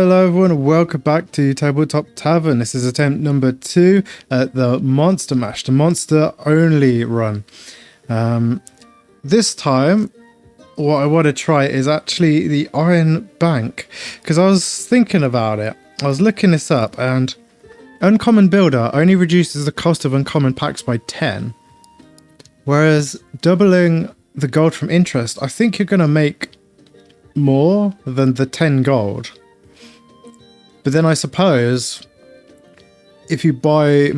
Hello everyone, welcome back to Tabletop Tavern. This is attempt number 2 at the Monster Mash, the monster only run. This time, what I want to try is actually the Iron Bank, because I was thinking about it. I was looking this up, and Uncommon Builder only reduces the cost of uncommon packs by 10. Whereas doubling the gold from interest, I think you're going to make more than the 10 gold. But then I suppose if you buy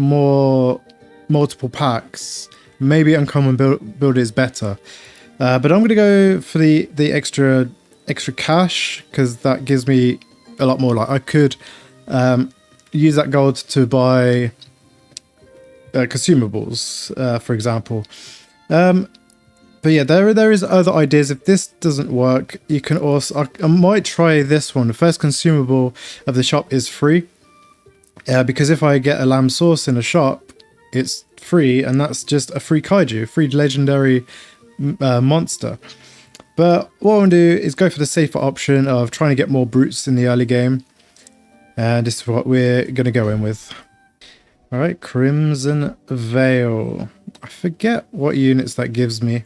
multiple packs, maybe Uncommon Builder is better. But I'm going to go for the extra cash, because that gives me a lot more. Like I could use that gold to buy consumables, for example. But yeah, there is other ideas. If this doesn't work, you can also... I might try this one. The first consumable of the shop is free. Because if I get a lamb sauce in a shop, it's free, and that's just a free kaiju, free legendary monster. But what I want to do is go for the safer option of trying to get more brutes in the early game. And this is what we're going to go in with. Alright, Crimson Veil. I forget what units that gives me.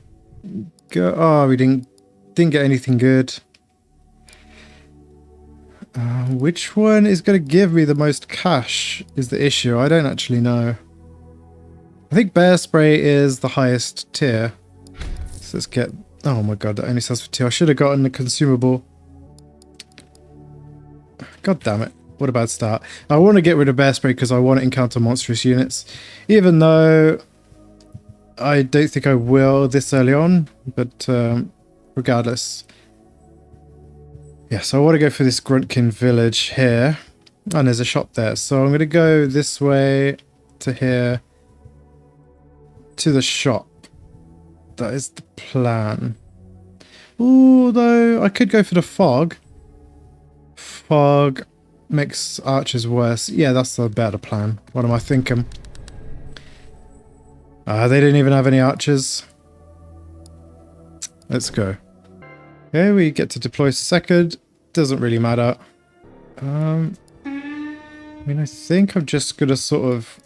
Oh, we didn't get anything good. Which one is going to give me the most cash is the issue. I don't actually know. I think Bear Spray is the highest tier. So let's get... Oh my god, that only sells for 2. I should have gotten the consumable. God damn it. What a bad start. I want to get rid of Bear Spray because I want to encounter monstrous units. Even though I don't think I will this early on, but regardless. Yeah, so I want to go for this Gruntkin village here. And there's a shop there. So I'm going to go this way to here to the shop. That is the plan. Although I could go for the fog. Fog makes archers worse. Yeah, that's the better plan. What am I thinking? They didn't even have any archers. Let's go. Okay, we get to deploy second. Doesn't really matter. I mean, I think I'm just gonna sort of...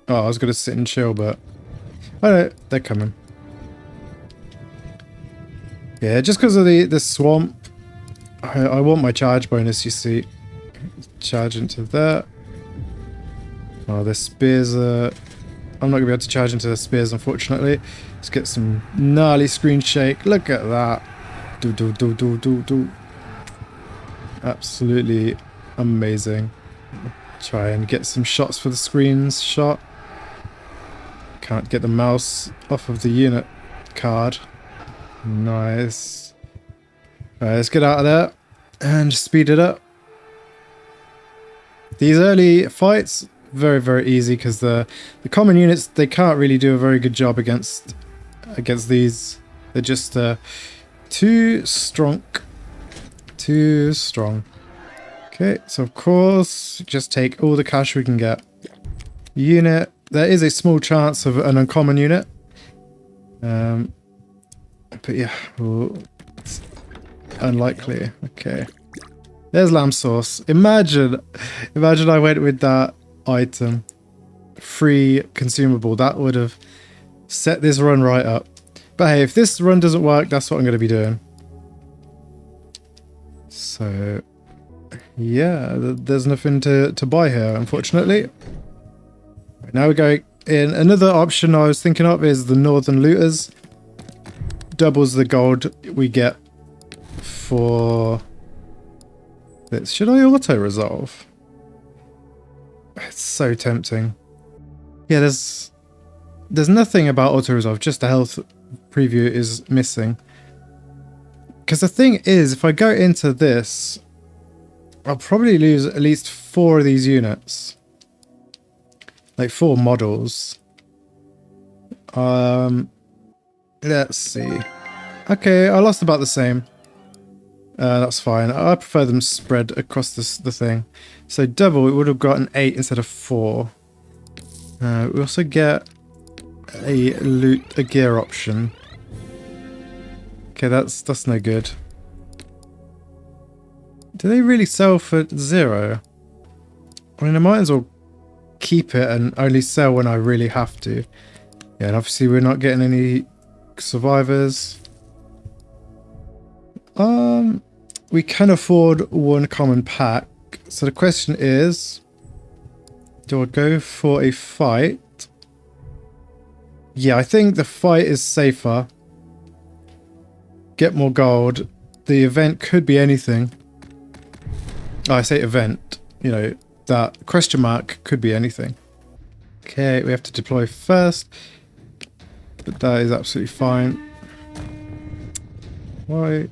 Oh, I was gonna sit and chill, but... Oh no, they're coming. Yeah, just because of the swamp, I want my charge bonus, you see. Charge into that. Oh, the spears are... I'm not going to be able to charge into the spears, unfortunately. Let's get some gnarly screen shake. Look at that. Do. Absolutely amazing. Try and get some shots for the screens shot. Can't get the mouse off of the unit card. Nice. Alright, let's get out of there and speed it up. These early fights, very, very easy, because the common units, they can't really do a very good job against these. They're just too strong. Too strong. Okay, so of course, just take all the cash we can get. Unit. There is a small chance of an uncommon unit. But yeah, it's unlikely. Okay. There's lamb sauce. Imagine I went with that item. Free consumable. That would have set this run right up. But hey, if this run doesn't work, that's what I'm going to be doing. So, yeah, there's nothing to buy here, unfortunately. Now we're going in. Another option I was thinking of is the Northern Looters. Doubles the gold we get for... Should I auto-resolve? It's so tempting. Yeah, there's nothing about auto-resolve, just the health preview is missing. Because the thing is, if I go into this, I'll probably lose at least 4 of these units. Like 4 models. Let's see. Okay, I lost about the same. That's fine. I prefer them spread across the thing. So double, we would have gotten 8 instead of 4. We also get a gear option. Okay, that's no good. Do they really sell for 0? I mean, I might as well keep it and only sell when I really have to. Yeah, and obviously we're not getting any survivors. We can afford 1 common pack. So the question is, do I go for a fight? Yeah, I think the fight is safer. Get more gold. The event could be anything. Oh, I say event. You know, that question mark could be anything. Okay, we have to deploy first. But that is absolutely fine. Why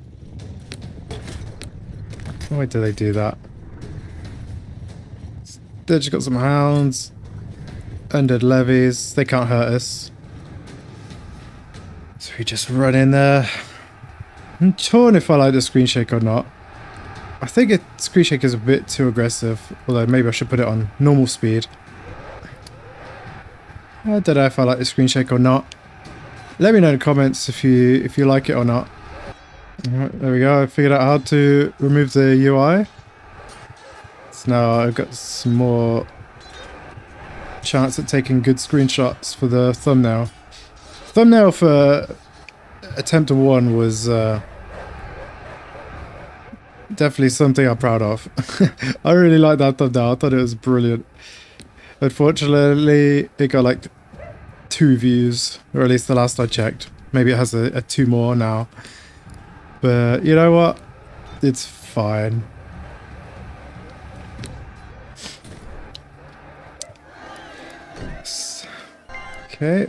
do they do that? They've just got some hounds. Undead levies. They can't hurt us. So we just run in there. I'm torn if I like the screen shake or not. I think a screen shake is a bit too aggressive. Although maybe I should put it on normal speed. I don't know if I like the screen shake or not. Let me know in the comments if you like it or not. Alright, there we go. I figured out how to remove the UI. So now I've got some more chance at taking good screenshots for the thumbnail. Thumbnail for attempt 1 was definitely something I'm proud of. I really like that thumbnail. I thought it was brilliant. Unfortunately, it got like 2 views, or at least the last I checked. Maybe it has a 2 more now. But you know what? It's fine. Okay.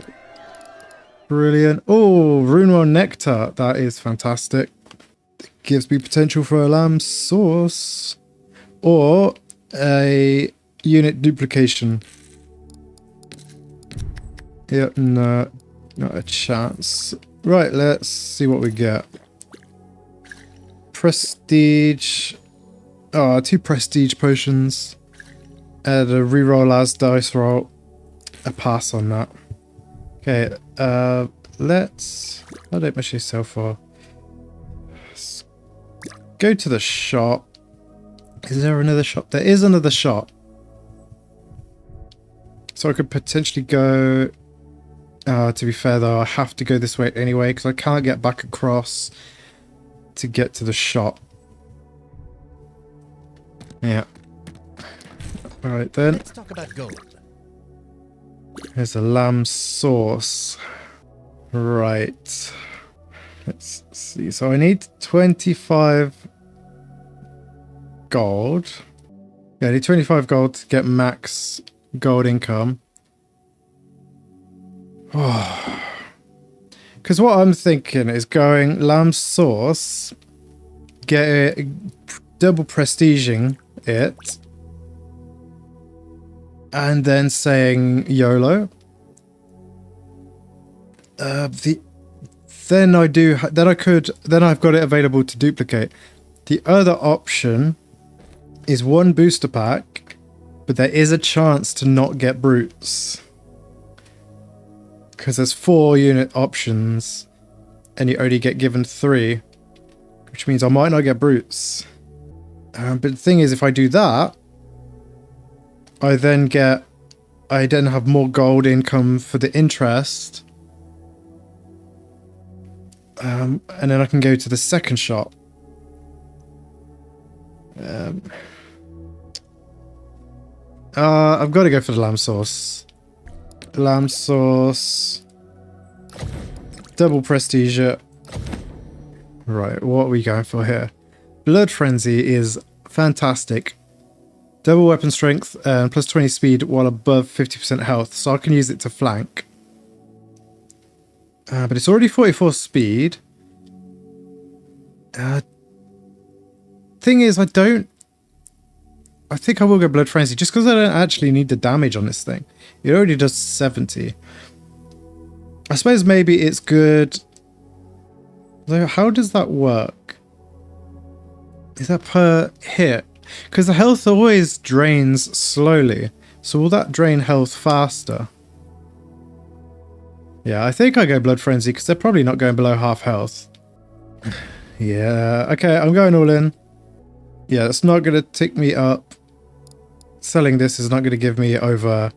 Brilliant. Oh, Runewell Nectar. That is fantastic. It gives me potential for a lamb sauce. Or a unit duplication. Yep, no. Not a chance. Right, let's see what we get. Prestige. Oh, 2 prestige potions. And a reroll as dice roll. A pass on that. Okay, let's... How much do you sell for? Let's go to the shop. Is there another shop? There is another shop. So I could potentially go... to be fair though, I have to go this way anyway because I can't get back across to get to the shop. Yeah. Alright then. Let's talk about gold. There's a lamb sauce. Right. Let's see. So I need 25 gold. Yeah, I need 25 gold to get max gold income. Oh. Because what I'm thinking is going lamb sauce, get it, double prestiging it, and then saying YOLO. Then I've got it available to duplicate. The other option is 1 booster pack, but there is a chance to not get brutes. Because there's 4 unit options, and you only get given 3, which means I might not get brutes. But the thing is, if I do that, I then have more gold income for the interest. And then I can go to the second shop. I've got to go for the lamb sauce. Lamb sauce. Double prestige. Right, what are we going for here? Blood Frenzy is fantastic. Double weapon strength and plus 20 speed while above 50% health, so I can use it to flank. But it's already 44 speed. Thing is, I think I will go Blood Frenzy just because I don't actually need the damage on this thing. It already does 70. I suppose maybe it's good. Though, how does that work? Is that per hit? Because the health always drains slowly. So will that drain health faster? Yeah, I think I go Blood Frenzy because they're probably not going below half health. Yeah, okay, I'm going all in. Yeah, it's not going to tick me up. Selling this is not going to give me over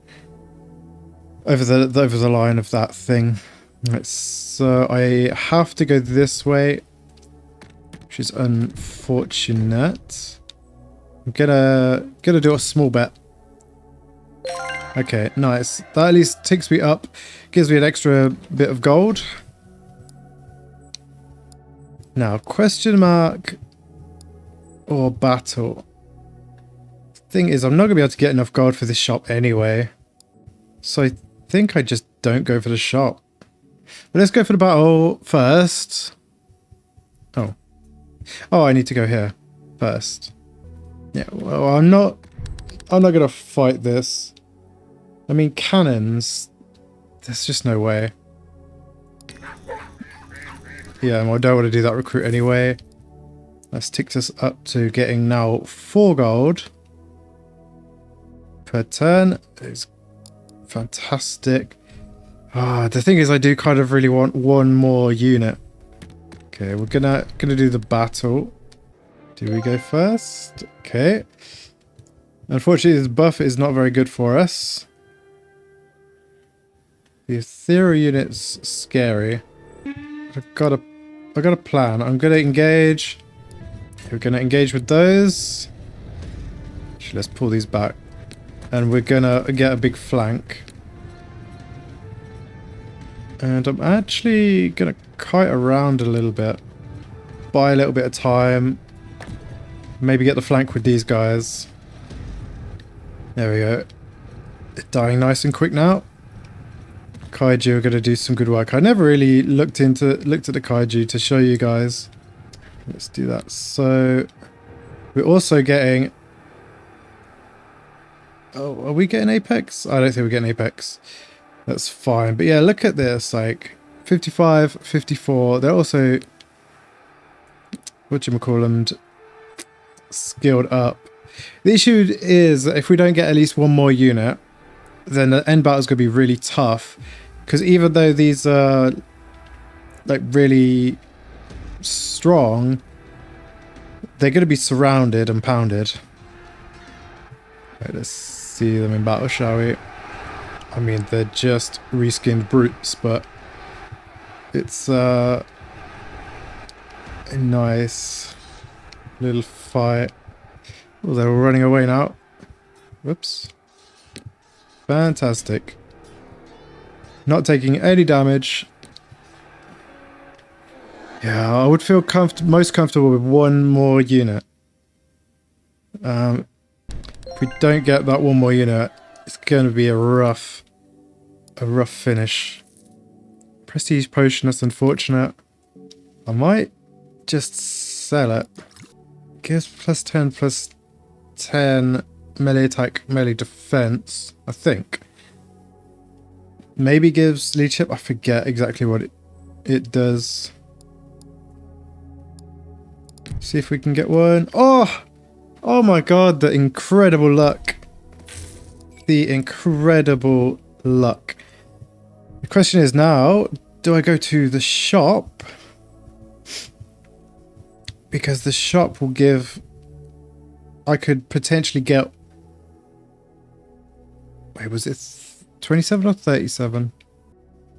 the line of that thing. Right, so I have to go this way, which is unfortunate. I'm gonna do a small bet. Okay, nice. That at least ticks me up, gives me an extra bit of gold. Now, question mark or battle. Thing is, I'm not gonna be able to get enough gold for this shop anyway, so I think I just don't go for the shop. But let's go for the battle first. Oh, I need to go here first. Yeah, well, I'm not gonna fight this. I mean, cannons. There's just no way. Yeah, well, I don't want to do that recruit anyway. That's ticked us up to getting now 4 gold per turn. It's fantastic. The thing is, I do kind of really want one more unit. Okay, we're gonna do the battle. Do we go first? Okay. Unfortunately, this buff is not very good for us. The ethereal unit's scary. I've got a plan. I'm gonna engage. We're gonna engage with those. Actually, let's pull these back. And we're gonna get a big flank. And I'm actually gonna kite around a little bit. Buy a little bit of time. Maybe get the flank with these guys. There we go. They're dying nice and quick now. Kaiju are gonna do some good work. I never really looked at the Kaiju to show you guys. Let's do that. So we're also getting... Oh, are we getting Apex? I don't think we're getting Apex. That's fine. But yeah, look at this. Like 55, 54. They're also... whatchamacallit, skilled up. The issue is that if we don't get at least one more unit, then the end battle is going to be really tough. Because even though these are like really strong, they're going to be surrounded and pounded. Right, let's see them in battle, shall we? I mean, they're just reskinned brutes, but it's a nice little fight. Oh, they're running away now. Whoops. Fantastic. Not taking any damage. Yeah, I would feel most comfortable with one more unit. If we don't get that one more unit, it's going to be a rough finish. Prestige potion, that's unfortunate. I might just sell it. Gives plus 10, plus 10 melee attack, melee defense, I think. Maybe gives leadership. I forget exactly what it does. See if we can get one. Oh my god, the incredible luck. The incredible luck. The question is now, do I go to the shop? Because the shop will give... I could potentially get... Wait, was it 27 or 37?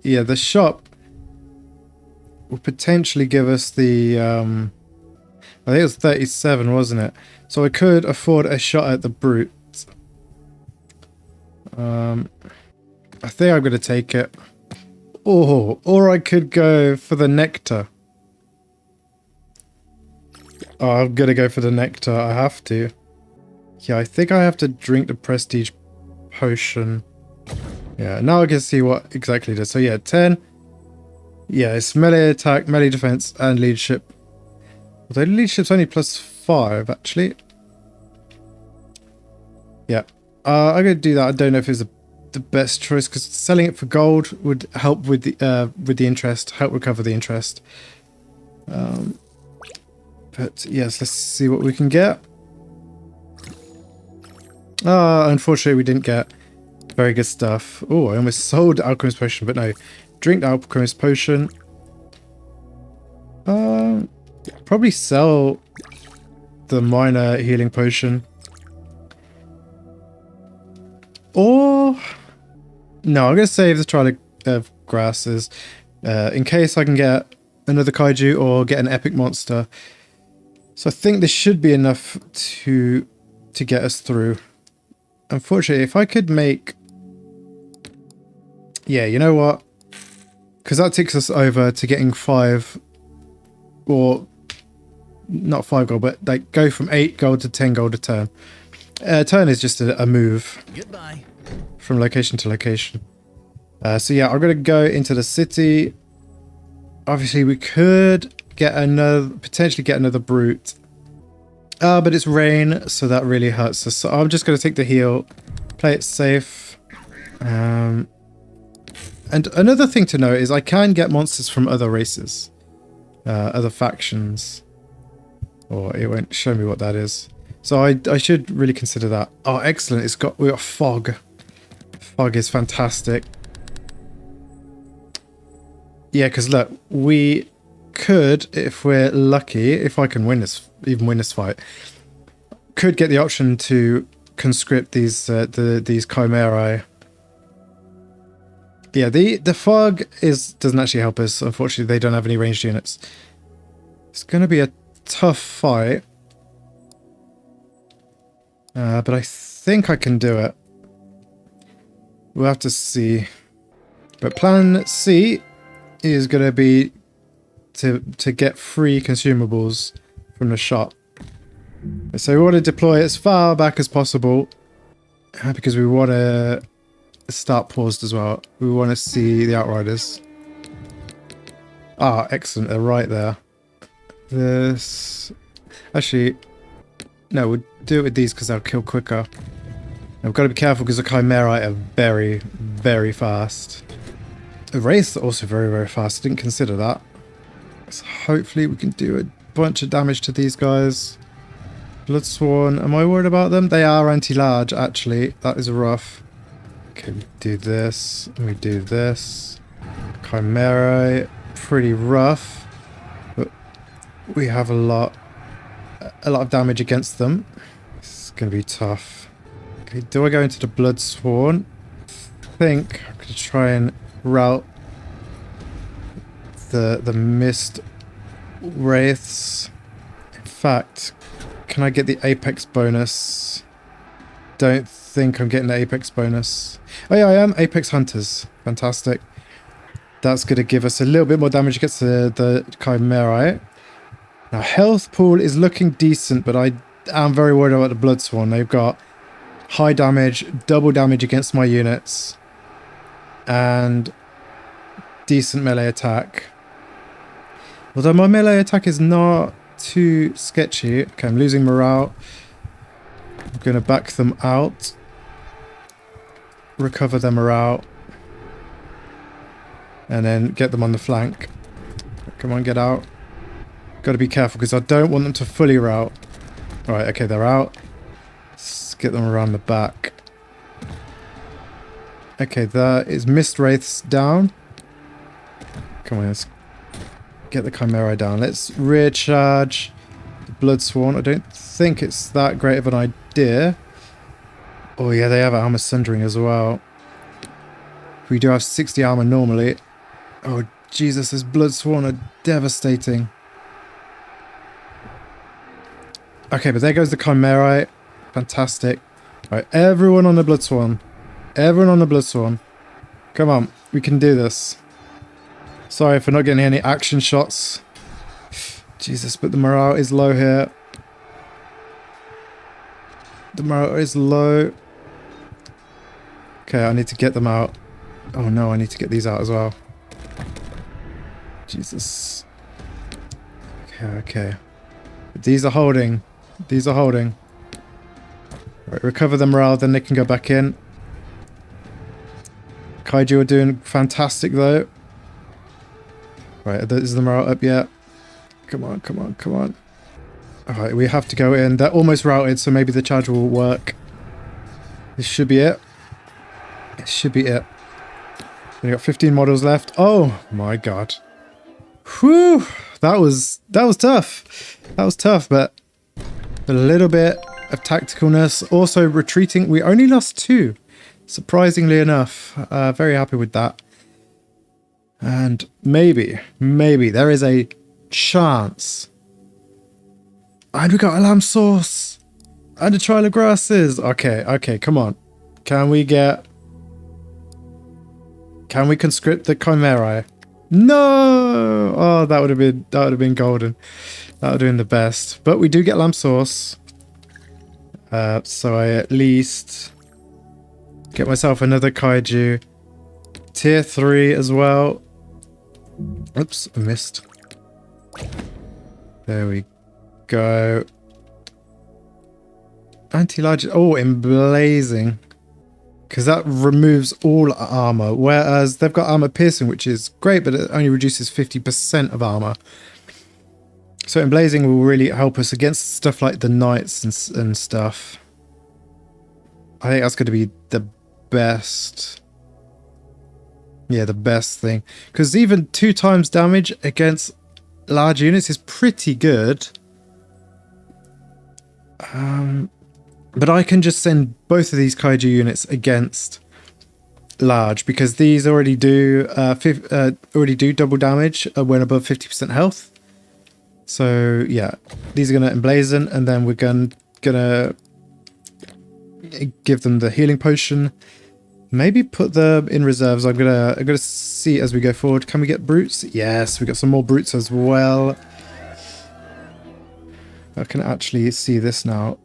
Yeah, the shop will potentially give us the... I think it was 37, wasn't it? So I could afford a shot at the brute. I think I'm going to take it. Or I could go for the nectar. Oh, I'm going to go for the nectar. I have to. Yeah, I think I have to drink the prestige potion. Yeah, now I can see what exactly it is. So yeah, 10. Yeah, it's melee attack, melee defense, and leadership. Although leadership's only plus 5, actually. Yeah. I'm going to do that. I don't know if it's the best choice, because selling it for gold would help with the interest, help recover the interest. But yes, let's see what we can get. Unfortunately, we didn't get very good stuff. Oh, I almost sold Alchemist Potion, but no. Drink the Alchemist Potion. Probably sell the minor healing potion. Or... no, I'm going to save the trial of grasses in case I can get another kaiju or get an epic monster. So I think this should be enough to get us through. Unfortunately, if I could make... yeah, you know what? Because that takes us over to getting 5... or... not 5 gold, but like go from 8 gold to 10 gold a turn. Turn is just a move. Goodbye. From location to location. So yeah, I'm going to go into the city. Obviously, we could get potentially get another brute. But it's rain, so that really hurts us. So I'm just going to take the heal, play it safe. And another thing to note is I can get monsters from other races, other factions. Or it won't show me what that is. So I should really consider that. Oh, excellent! We got fog. Fog is fantastic. Yeah, because look, we could, if we're lucky, if I can win this, even win this fight, could get the option to conscript these chimerae. Yeah, the fog doesn't actually help us. Unfortunately, they don't have any ranged units. It's going to be a tough fight, but I think I can do it. We'll have to see. But plan C is going to be to get free consumables from the shop. So we want to deploy as far back as possible because we want to start paused as well. We want to see the outriders. Ah, excellent. They're right there. This... actually, no, we'll do it with these because they'll kill quicker. And we've got to be careful because the chimerae are very, very fast. The wraiths are also very, very fast. I didn't consider that. So hopefully we can do a bunch of damage to these guys. Bloodsworn, am I worried about them? They are anti-large, actually. That is rough. Okay, we do this, and we do this. Chimerae, pretty rough. But we have a lot of damage against them. This is going to be tough. Okay, do I go into the Bloodsworn? I think I'm going to try and route the mist wraiths. In fact, can I get the apex bonus? Don't think I'm getting the apex bonus. Oh yeah, I am. Apex hunters. Fantastic. That's going to give us a little bit more damage against the chimerae. Now, health pool is looking decent, but I am very worried about the Bloodsworn. They've got high damage, double damage against my units, and decent melee attack. Although my melee attack is not too sketchy. Okay, I'm losing morale. I'm going to back them out. Recover their morale. And then get them on the flank. Come on, get out. Got to be careful because I don't want them to fully rout. Alright, okay, they're out. Let's get them around the back. Okay, there is Mist Wraiths down. Come on, let's get the Chimera down. Let's rear charge the Bloodsworn. I don't think it's that great of an idea. Oh yeah, they have armor sundering as well. We do have 60 armor normally. Oh Jesus, this Bloodsworn are devastating. Okay, but there goes the Chimera. Fantastic. Alright, everyone on the Bloodsworn. Everyone on the Bloodsworn. Come on, we can do this. Sorry for not getting any action shots. Jesus, but the morale is low here. The morale is low. Okay, I need to get them out. Oh no, I need to get these out as well. Jesus. Okay, okay. These are holding. These are holding. Right, recover the morale, then they can go back in. Kaiju are doing fantastic though. Right, is the morale up yet? Come on, come on, come on. Alright, we have to go in. They're almost routed, so maybe the charge will work. This should be it. It should be it. We got 15 models left. Oh my god. Whew! That was tough. That was tough, but A little bit of tacticalness. Also retreating. We only lost 2. Surprisingly enough. Very happy with that. And maybe there is a chance. And we got a lamb sauce. And a trial of grasses. Okay, come on. Can we conscript the Chimerae? No! Oh, that would have been golden. That would have been the best. But we do get lamb sauce. So I at least get myself another kaiju. Tier 3 as well. Oops, I missed. There we go. Anti-large. Oh, emblazing. Because that removes all armor. Whereas they've got armor piercing, which is great, but it only reduces 50% of armor. So emblazing will really help us against stuff like the knights and stuff. I think that's going to be the best. Yeah, the best thing. Because even 2 times damage against large units is pretty good. But I can just send both of these kaiju units against large because these already do double damage when above 50% health. So yeah, these are gonna emblazon, and then we're gonna give them the healing potion. Maybe put them in reserves. I'm gonna see as we go forward. Can we get brutes? Yes, we got some more brutes as well. I can actually see this now.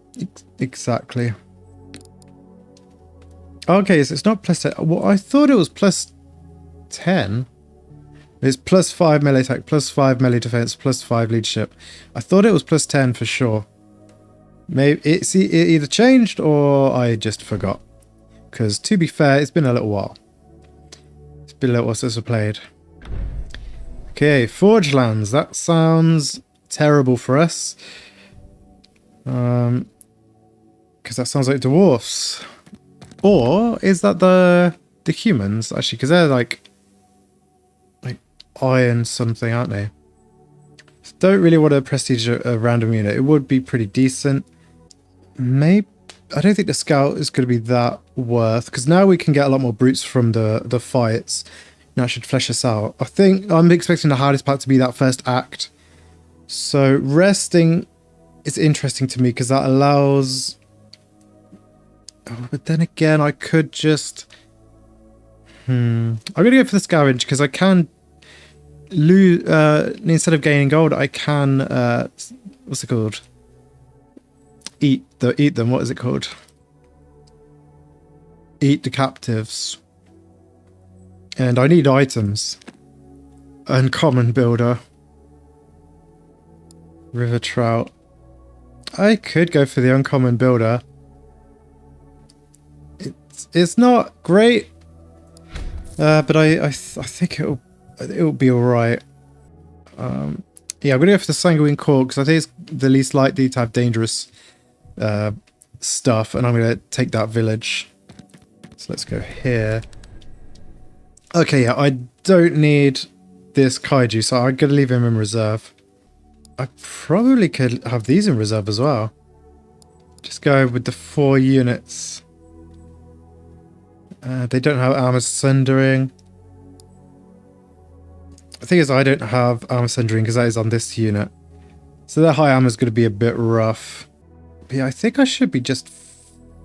Exactly. Okay, so it's not plus 10. Well, I thought it was plus 10. It's plus 5 melee attack, plus 5 melee defense, plus 5 leadership. I thought it was plus 10 for sure. Maybe it either changed or I just forgot. Because to be fair, it's been a little while. It's been a little while since I played. Okay, Forge Lands. That sounds terrible for us. Because that sounds like dwarfs. Or is that the humans actually? Because they're like iron something, aren't they? Don't really want to prestige a random unit. It would be pretty decent. Maybe I don't think the scout is going to be that worth, because now we can get a lot more brutes from the fights. That should flesh us out. I think I'm expecting the hardest part to be that first act. So resting is interesting to me because that allows. Oh, but then again, I could just. I'm going to go for the scavenge because I can lose. Instead of gaining gold, I can. What's it called? Eat them. What is it called? Eat the captives. And I need items. Uncommon builder. River trout. I could go for the uncommon builder. It's not great, but I think it'll be all right. Yeah, I'm gonna go for the sanguine core because I think it's the least likely to have dangerous stuff, and I'm gonna take that village. So let's go here. Okay, yeah, I don't need this kaiju, so I'm gonna leave him in reserve. I probably could have these in reserve as well. Just go with the 4 units. They don't have armor sundering. The thing is, I don't have armor sundering because that is on this unit. So their high armor is going to be a bit rough. But yeah, I think I should be just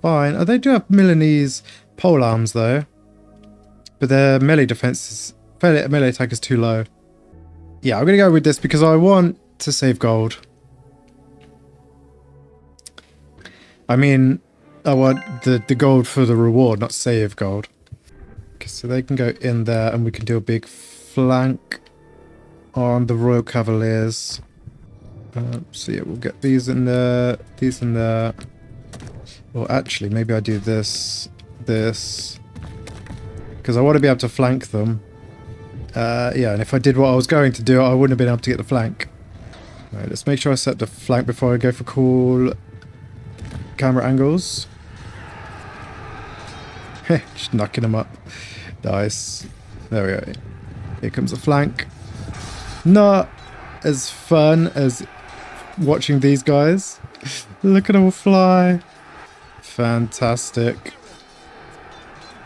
fine. Oh, they do have Milanese pole arms though. But their melee defense is... melee attack is too low. Yeah, I'm going to go with this because I want to save gold. I mean, I want the gold for the reward, not save gold. Okay, so they can go in there and we can do a big flank on the Royal Cavaliers. So yeah, we'll get these in there, these in there. Well, actually, maybe I do this. Because I want to be able to flank them. Yeah, and if I did what I was going to do, I wouldn't have been able to get the flank. Right, let's make sure I set the flank before I go for cool camera angles. Just knocking them up. Nice. There we go. Here comes the flank. Not as fun as watching these guys. Look at them fly. Fantastic.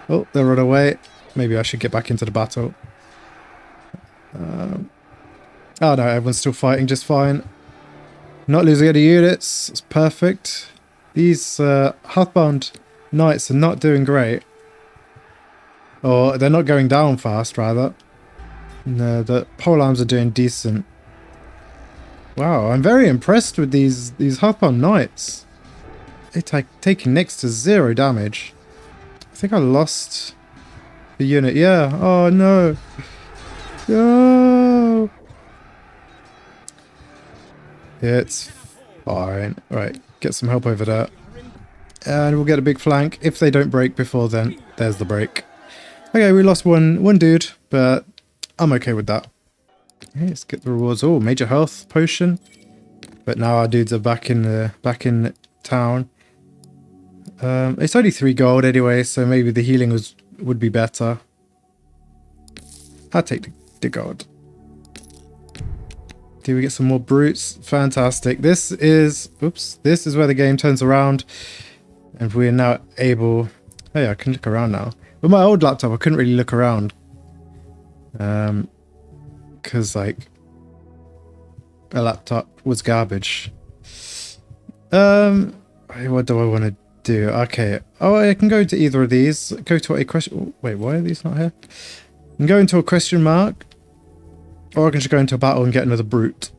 Oh, they run away. Maybe I should get back into the battle. Oh no, everyone's still fighting just fine. Not losing any units. It's perfect. These Hearthbound Knights are not doing great. Or they're not going down fast, rather. No, the polearms are doing decent. Wow, I'm very impressed with these Hearthbound Knights. They're taking next to 0 damage. I think I lost the unit. Yeah. Oh no. No. It's fine. Right, get some help over there. And we'll get a big flank. If they don't break before then, there's the break. Okay, we lost one dude, but I'm okay with that. Okay, let's get the rewards. Oh, major health potion. But now our dudes are back in town. It's only 3 gold anyway, so maybe the healing would be better. I'll take the gold. Do we get some more brutes? Fantastic. This is where the game turns around. And we are now able... Oh yeah, I can look around now. With my old laptop, I couldn't really look around. Because, like, a laptop was garbage. What do I want to do? Okay. Oh, I can go to either of these. Go to a question... Oh, wait, why are these not here? I can go into a question mark. Or I can just go into a battle and get another brute.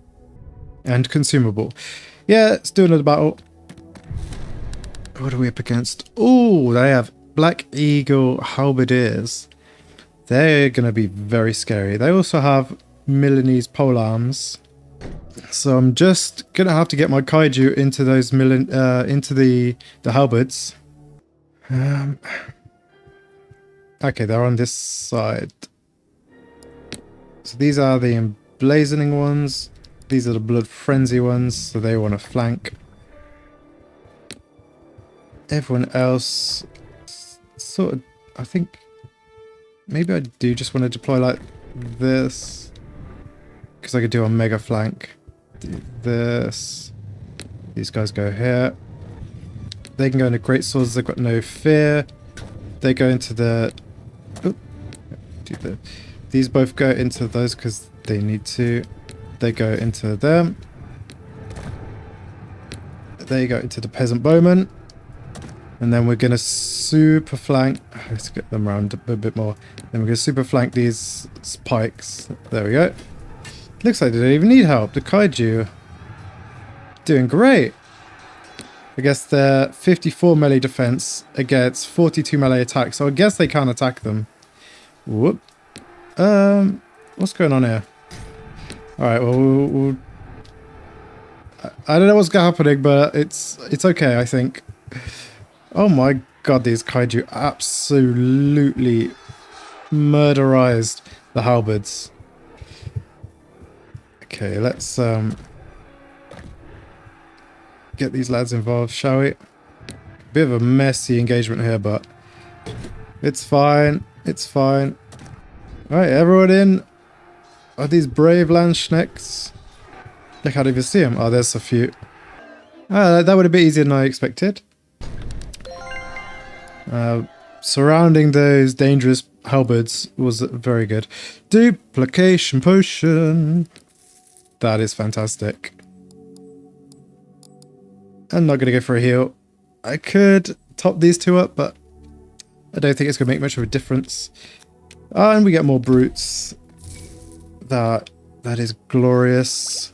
And consumable. Yeah, let's do another battle. What are we up against? Oh, they have Black Eagle Halberdiers. They're going to be very scary. They also have Milanese polearms. So I'm just going to have to get my Kaiju into those into the halberds. Okay, they're on this side. So these are the emblazoning ones. These are the blood frenzy ones, so they want to flank. Everyone else, sort of, I think, maybe I do just want to deploy like this. Because I could do a mega flank. Do this. These guys go here. They can go into great swords, they've got no fear. They go into the... Oh, these both go into those because they need to. They go into them. They go into the peasant bowmen. And then we're going to super flank... Let's get them around a bit more. Then we're going to super flank these pikes. There we go. Looks like they don't even need help. The Kaiju doing great. I guess they're 54 melee defense against 42 melee attack. So I guess they can't attack them. Whoop. What's going on here? Alright, well, I don't know what's happening, but it's okay, I think. Oh my god, these Kaiju absolutely murderized the halberds. Okay, let's get these lads involved, shall we? Bit of a messy engagement here, but it's fine. It's fine. Alright, everyone in. Are these brave Landsknechts? I can't even see them. Oh, there's a few. That would have been easier than I expected. Surrounding those dangerous halberds was very good. Duplication potion. That is fantastic. I'm not going to go for a heal. I could top these two up, but I don't think it's going to make much of a difference. And we get more brutes. That is glorious.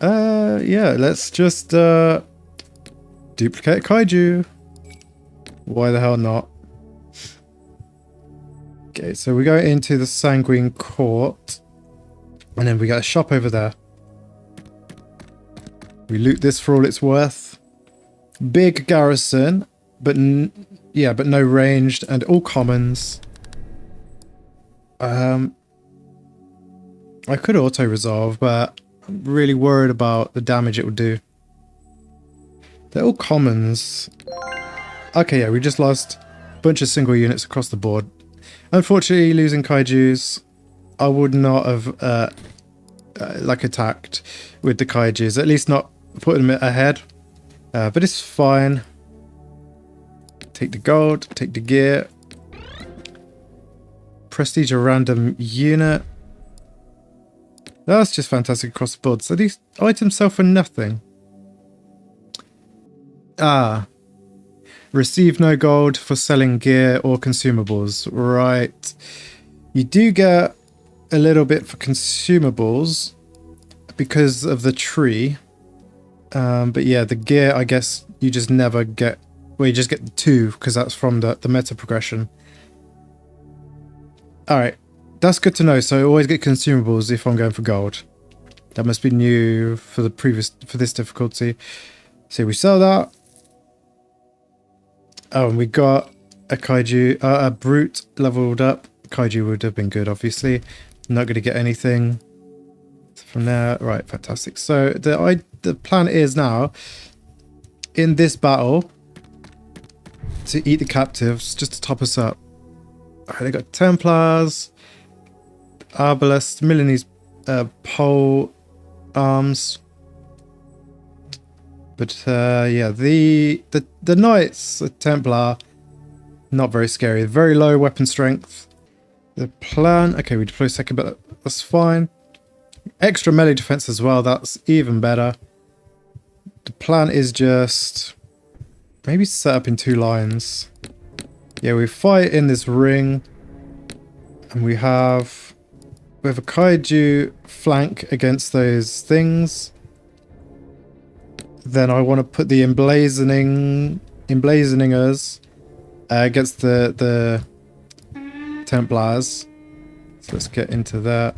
Yeah, let's just duplicate Kaiju. Why the hell not? Okay, so we go into the Sanguine Court. And then we got a shop over there. We loot this for all it's worth. Big garrison, but yeah, but no ranged and all commons. I could auto-resolve, but I'm really worried about the damage it would do. They're all commons. Okay, yeah, we just lost a bunch of single units across the board. Unfortunately, losing Kaijus, I would not have like attacked with the Kaijus, at least not putting it ahead. But it's fine. Take the gold, take the gear. Prestige a random unit. That's just fantastic across the board. So these items sell for nothing. Receive no gold for selling gear or consumables. Right. You do get a little bit for consumables because of the tree. But yeah, the gear, I guess you just never get... Well, you just get the 2 because that's from the meta progression. Alright. That's good to know. So I always get consumables if I'm going for gold. That must be new for this difficulty. So we sell that. Oh, and we got a Kaiju, a Brute leveled up. Kaiju would have been good, obviously. Not going to get anything from there. Right, fantastic. So the plan is now, in this battle, to eat the captives, just to top us up. Alright, they got Templars, Arbalest, Milanese pole arms. But yeah, the Knights Templar, not very scary. Very low weapon strength. The plan, okay, we deploy second, but that's fine. Extra melee defense as well, that's even better. The plan is just maybe set up in 2 lines. Yeah, we fight in this ring, and we have a Kaiju flank against those things. Then I want to put the emblazoningers against the Templars. So let's get into that.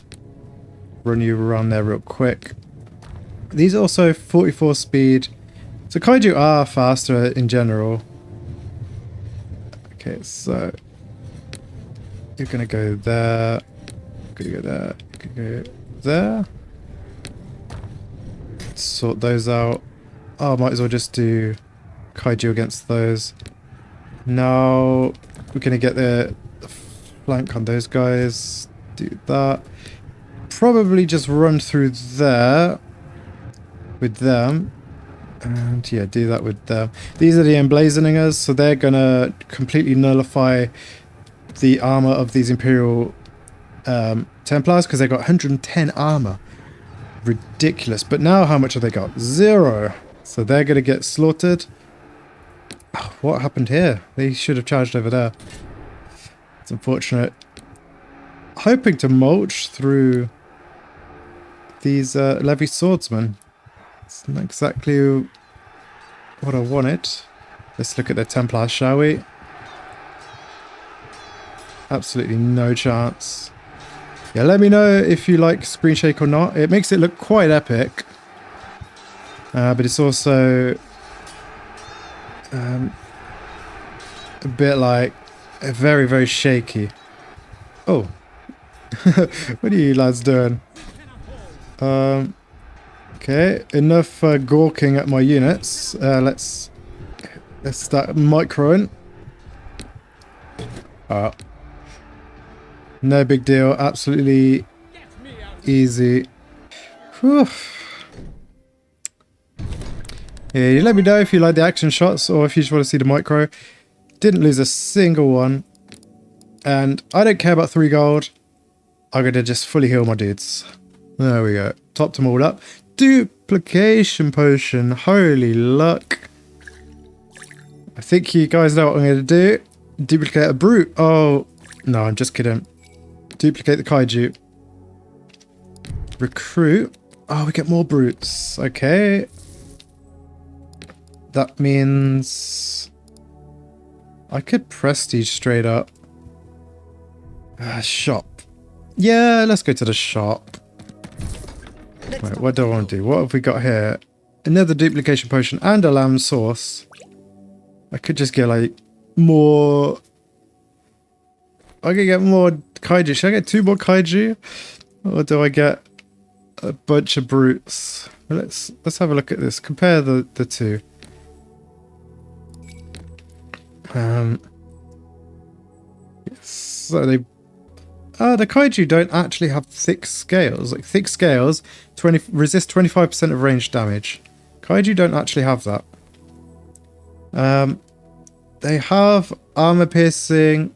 Run you around there real quick. These are also 44 speed. So Kaiju are faster in general. Okay, so you're gonna go there. Gonna go there. Gonna go there. Sort those out. Oh, I might as well just do Kaiju against those. Now we're going to get the flank on those guys. Do that. Probably just run through there with them. And yeah, do that with them. These are the emblazoningers, so they're going to completely nullify the armor of these Imperial Templars because they've got 110 armor. Ridiculous. But now how much have they got? 0. So they're going to get slaughtered. Oh, what happened here? They should have charged over there. It's unfortunate. Hoping to mulch through these Levy swordsmen. It's not exactly what I wanted. Let's look at the Templars, shall we? Absolutely no chance. Yeah, let me know if you like Screen Shake or not. It makes it look quite epic. But it's also a bit like very, very shaky. Oh. What are you lads doing? Okay, enough gawking at my units. Let's start microing. No big deal. Absolutely easy. Whew. Yeah, you let me know if you like the action shots or if you just want to see the micro. Didn't lose a single one. And I don't care about 3 gold. I'm going to just fully heal my dudes. There we go. Topped them all up. Duplication potion. Holy luck. I think you guys know what I'm going to do. Duplicate a brute. Oh, no, I'm just kidding. Duplicate the Kaiju. Recruit. Oh, we get more brutes. Okay. That means I could prestige straight up. Shop. Yeah, let's go to the shop. Wait, what do I want to do? What have we got here? Another duplication potion and a lamb sauce. I could just get like more. I could get more Kaiju. Should I get 2 more Kaiju? Or do I get a bunch of brutes? Let's have a look at this. Compare the 2. So they the Kaiju don't actually have thick scales. Like thick scales resist 25% of ranged damage. Kaiju don't actually have that. They have armor piercing,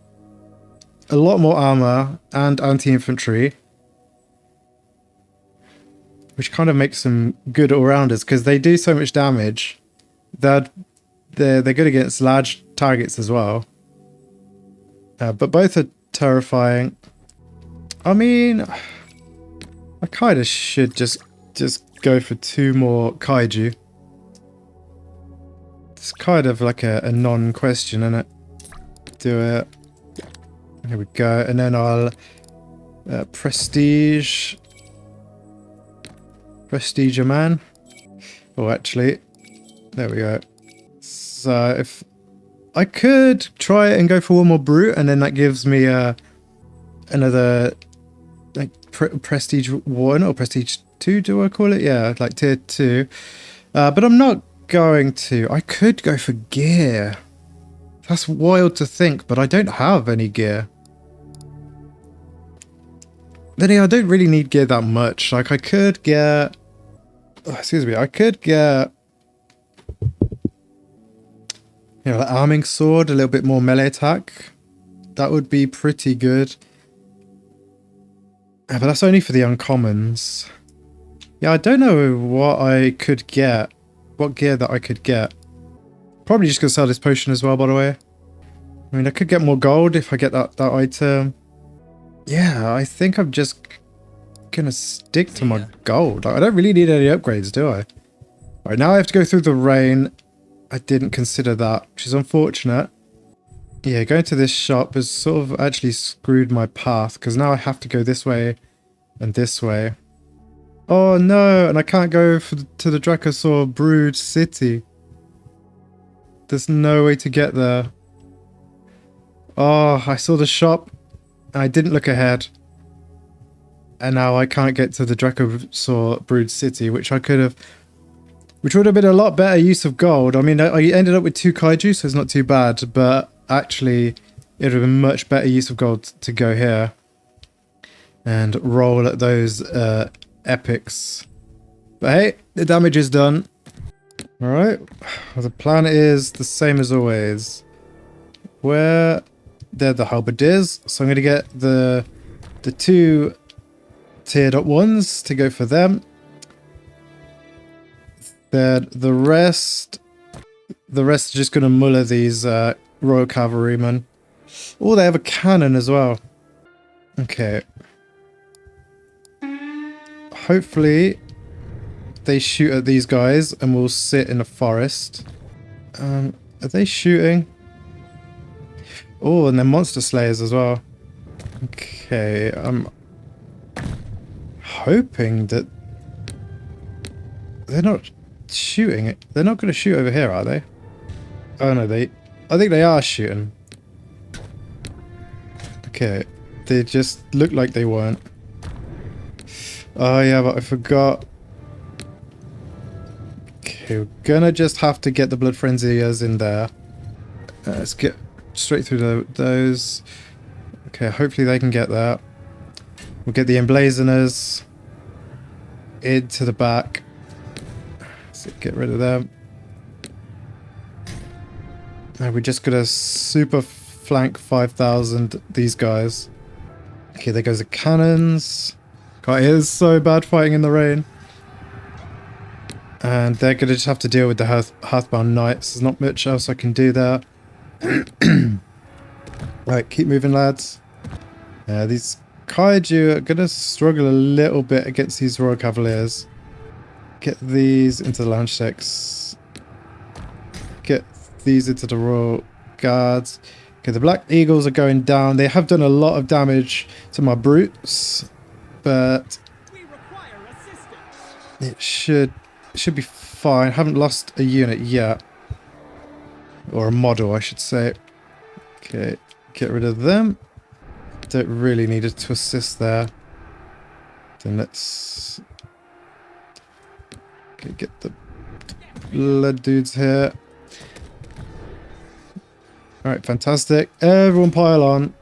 a lot more armor, and anti-infantry, which kind of makes them good all-rounders because they do so much damage. They're good against large targets as well. But both are terrifying. I mean, I kind of should just go for 2 more Kaiju. It's kind of like a non-question, isn't it? Do it. Here we go. And then I'll prestige a man. Oh, actually, there we go. So if I could try it and go for 1 more brute, and then that gives me another like prestige 1 or prestige 2. Do I call it? Yeah, like tier 2. But I'm not going to. I could go for gear. That's wild to think, but I don't have any gear. Then yeah, I don't really need gear that much. Like I could get, I could get, like arming sword, a little bit more melee attack. That would be pretty good. But that's only for the uncommons. Yeah, I don't know what I could get. What gear that I could get. Probably just gonna sell this potion as well, by the way. I mean, I could get more gold if I get that item. Yeah, I think I'm just gonna stick to my gold. I don't really need any upgrades, do I? Alright, now I have to go through the rain. I didn't consider that, which is unfortunate. Yeah, going to this shop has sort of actually screwed my path, because now I have to go this way and this way. Oh no, and I can't go to the Drakosaur Brood city. There's no way to get there. Oh, I saw the shop. I didn't look ahead. And now I can't get to the Drakosaur Brood city, which would have been a lot better use of gold. I mean, I ended up with 2 Kaiju, so it's not too bad, but actually it would have been much better use of gold to go here and roll at those epics. But hey, the damage is done. Alright, well, the plan is the same as always. Where they're the halberdiers, so I'm going to get the 2 tiered up ones to go for them. Then the rest are just going to muller these Royal Cavalrymen. Oh, they have a cannon as well. Okay. Hopefully they shoot at these guys and we'll sit in a forest. Are they shooting? Oh, and they're monster slayers as well. Okay, I'm hoping that they're not shooting it. They're not going to shoot over here, are they? Oh no, I think they are shooting. Okay, they just looked like they weren't. Oh yeah, but I forgot. Okay, we're gonna just have to get the Blood Frenziers in there. Let's get straight through those. Okay, hopefully they can get that. We'll get the Emblazoners into the back. So get rid of them. And we're just gonna super flank 5,000 these guys. Okay, there goes the cannons. God, it is so bad fighting in the rain. And they're gonna just have to deal with the Hearthbound Knights. There's not much else I can do there. Right, keep moving, lads. These Kaiju are gonna struggle a little bit against these Royal Cavaliers. Get these into the lounge decks. Get these into the Royal Guards. Okay, the Black Eagles are going down. They have done a lot of damage to my brutes, but it should be fine. Haven't lost a unit yet, or a model, I should say. Okay, get rid of them. Don't really need it to assist there. Then let's get the blood dudes here. Alright, fantastic. Everyone pile on.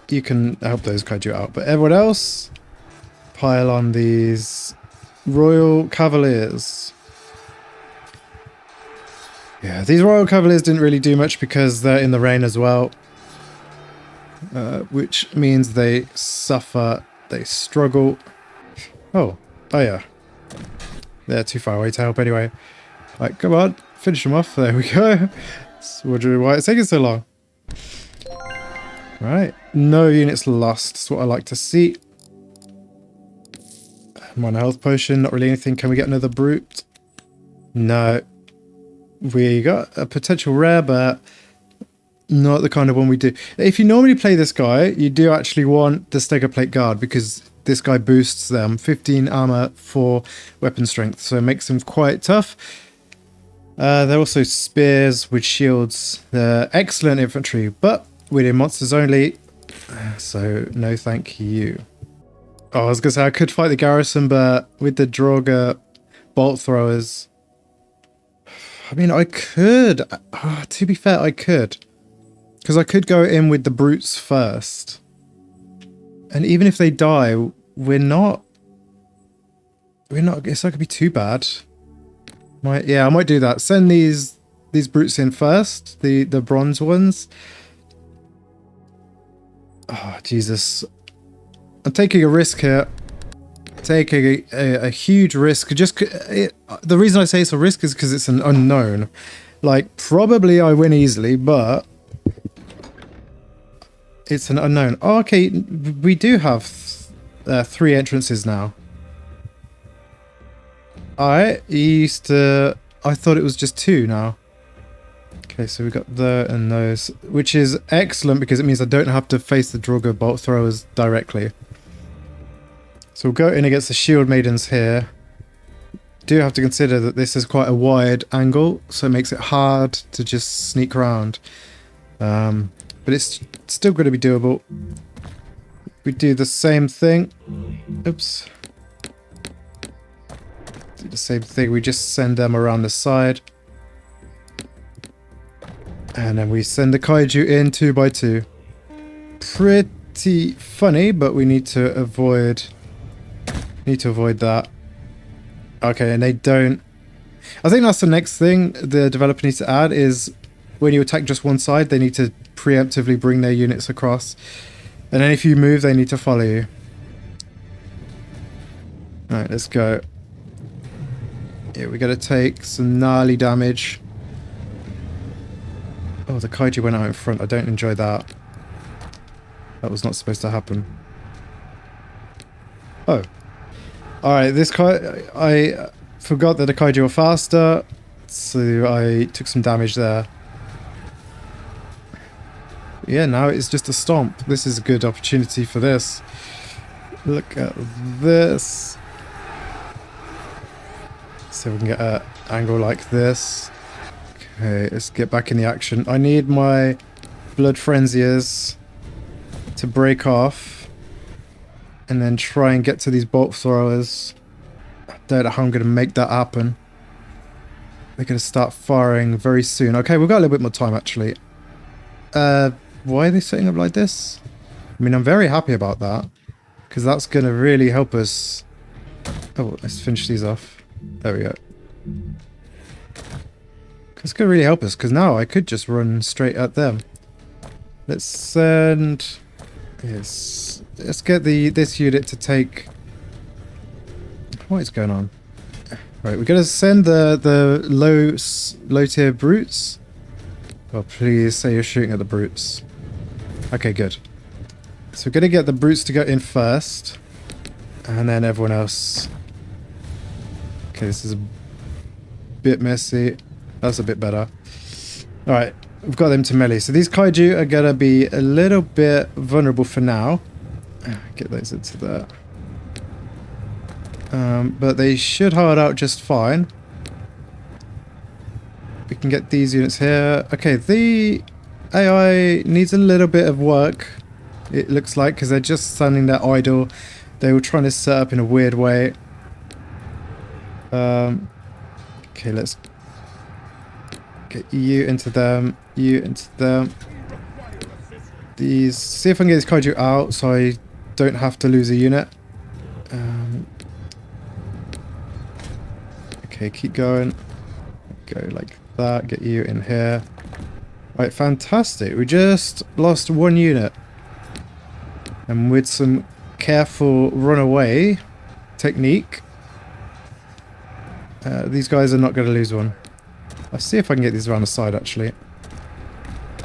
You can help those Kaiju out, but everyone else, pile on these Royal Cavaliers. Yeah, these Royal Cavaliers didn't really do much because they're in the rain as well. Which means they suffer, they struggle. Oh yeah. They're too far away to help anyway. Right, come on, finish them off. There we go. That's wondering why it's taking so long. Right, no units lost. That's what I like to see. I'm on a health potion, not really anything. Can we get another brute? No. We got a potential rare, but not the kind of one we do. If you normally play this guy, you do actually want the Stego Plate Guard because this guy boosts them 15 armor for weapon strength, so it makes them quite tough. They're also spears with shields. They're excellent infantry, but we're in monsters only, so no thank you. Oh, I was gonna say I could fight the garrison, but with the Draugr bolt throwers, I mean, I could. To be fair, I could. Because I could go in with the brutes first. And even if they die, we're not... It's not going to be too bad. I might do that. Send these brutes in first. The bronze ones. Oh, Jesus. I'm taking a risk here. Taking a huge risk. The reason I say it's a risk is because it's an unknown. Like, probably I win easily, but it's an unknown. Oh, okay, we do have 3 entrances now. I thought it was just 2 now. Okay, so we got the and those, which is excellent because it means I don't have to face the Draugr bolt throwers directly. So we'll go in against the shield maidens here. Do have to consider that this is quite a wide angle, so it makes it hard to just sneak around. But it's still going to be doable. We do the same thing. Oops. Do the same thing. We just send them around the side. And then we send the Kaiju in 2 by 2. Pretty funny, but we need to avoid... that. Okay, and they don't... I think that's the next thing the developer needs to add is when you attack just one side, they need to preemptively bring their units across. And then if you move, they need to follow you. Alright, let's go. Yeah, we gotta take some gnarly damage. Oh, the Kaiju went out in front. I don't enjoy that. That was not supposed to happen. Oh. Alright, I forgot that the Kaiju were faster, so I took some damage there. Yeah, now it's just a stomp. This is a good opportunity for this. Look at this. So we can get an angle like this. Okay, let's get back in the action. I need my Blood Frenziers to break off. And then try and get to these bolt throwers. I don't know how I'm going to make that happen. They're going to start firing very soon. Okay, we've got a little bit more time actually. Why are they setting up like this? I mean, I'm very happy about that. Because that's going to really help us. Oh, let's finish these off. There we go. That's going to really help us. Because now I could just run straight at them. Let's send... Yes. Let's get this unit to take... What is going on? Right, we're going to send the low tier brutes. Oh, please say you're shooting at the brutes. Okay, good. So we're going to get the brutes to go in first. And then everyone else. Okay, this is a bit messy. That's a bit better. Alright, we've got them to melee. So these Kaiju are going to be a little bit vulnerable for now. Get those into there. But they should hold out just fine. We can get these units here. Okay, the AI needs a little bit of work, it looks like, because they're just standing there idle. They were trying to set up in a weird way. Okay, let's get you into them, you into them. These, see if I can get this Kaiju out so I don't have to lose a unit. Okay, keep going. Go like that. Get you in here. Right, fantastic. We just lost one unit. And with some careful runaway technique, these guys are not going to lose one. I'll see if I can get these around the side, actually.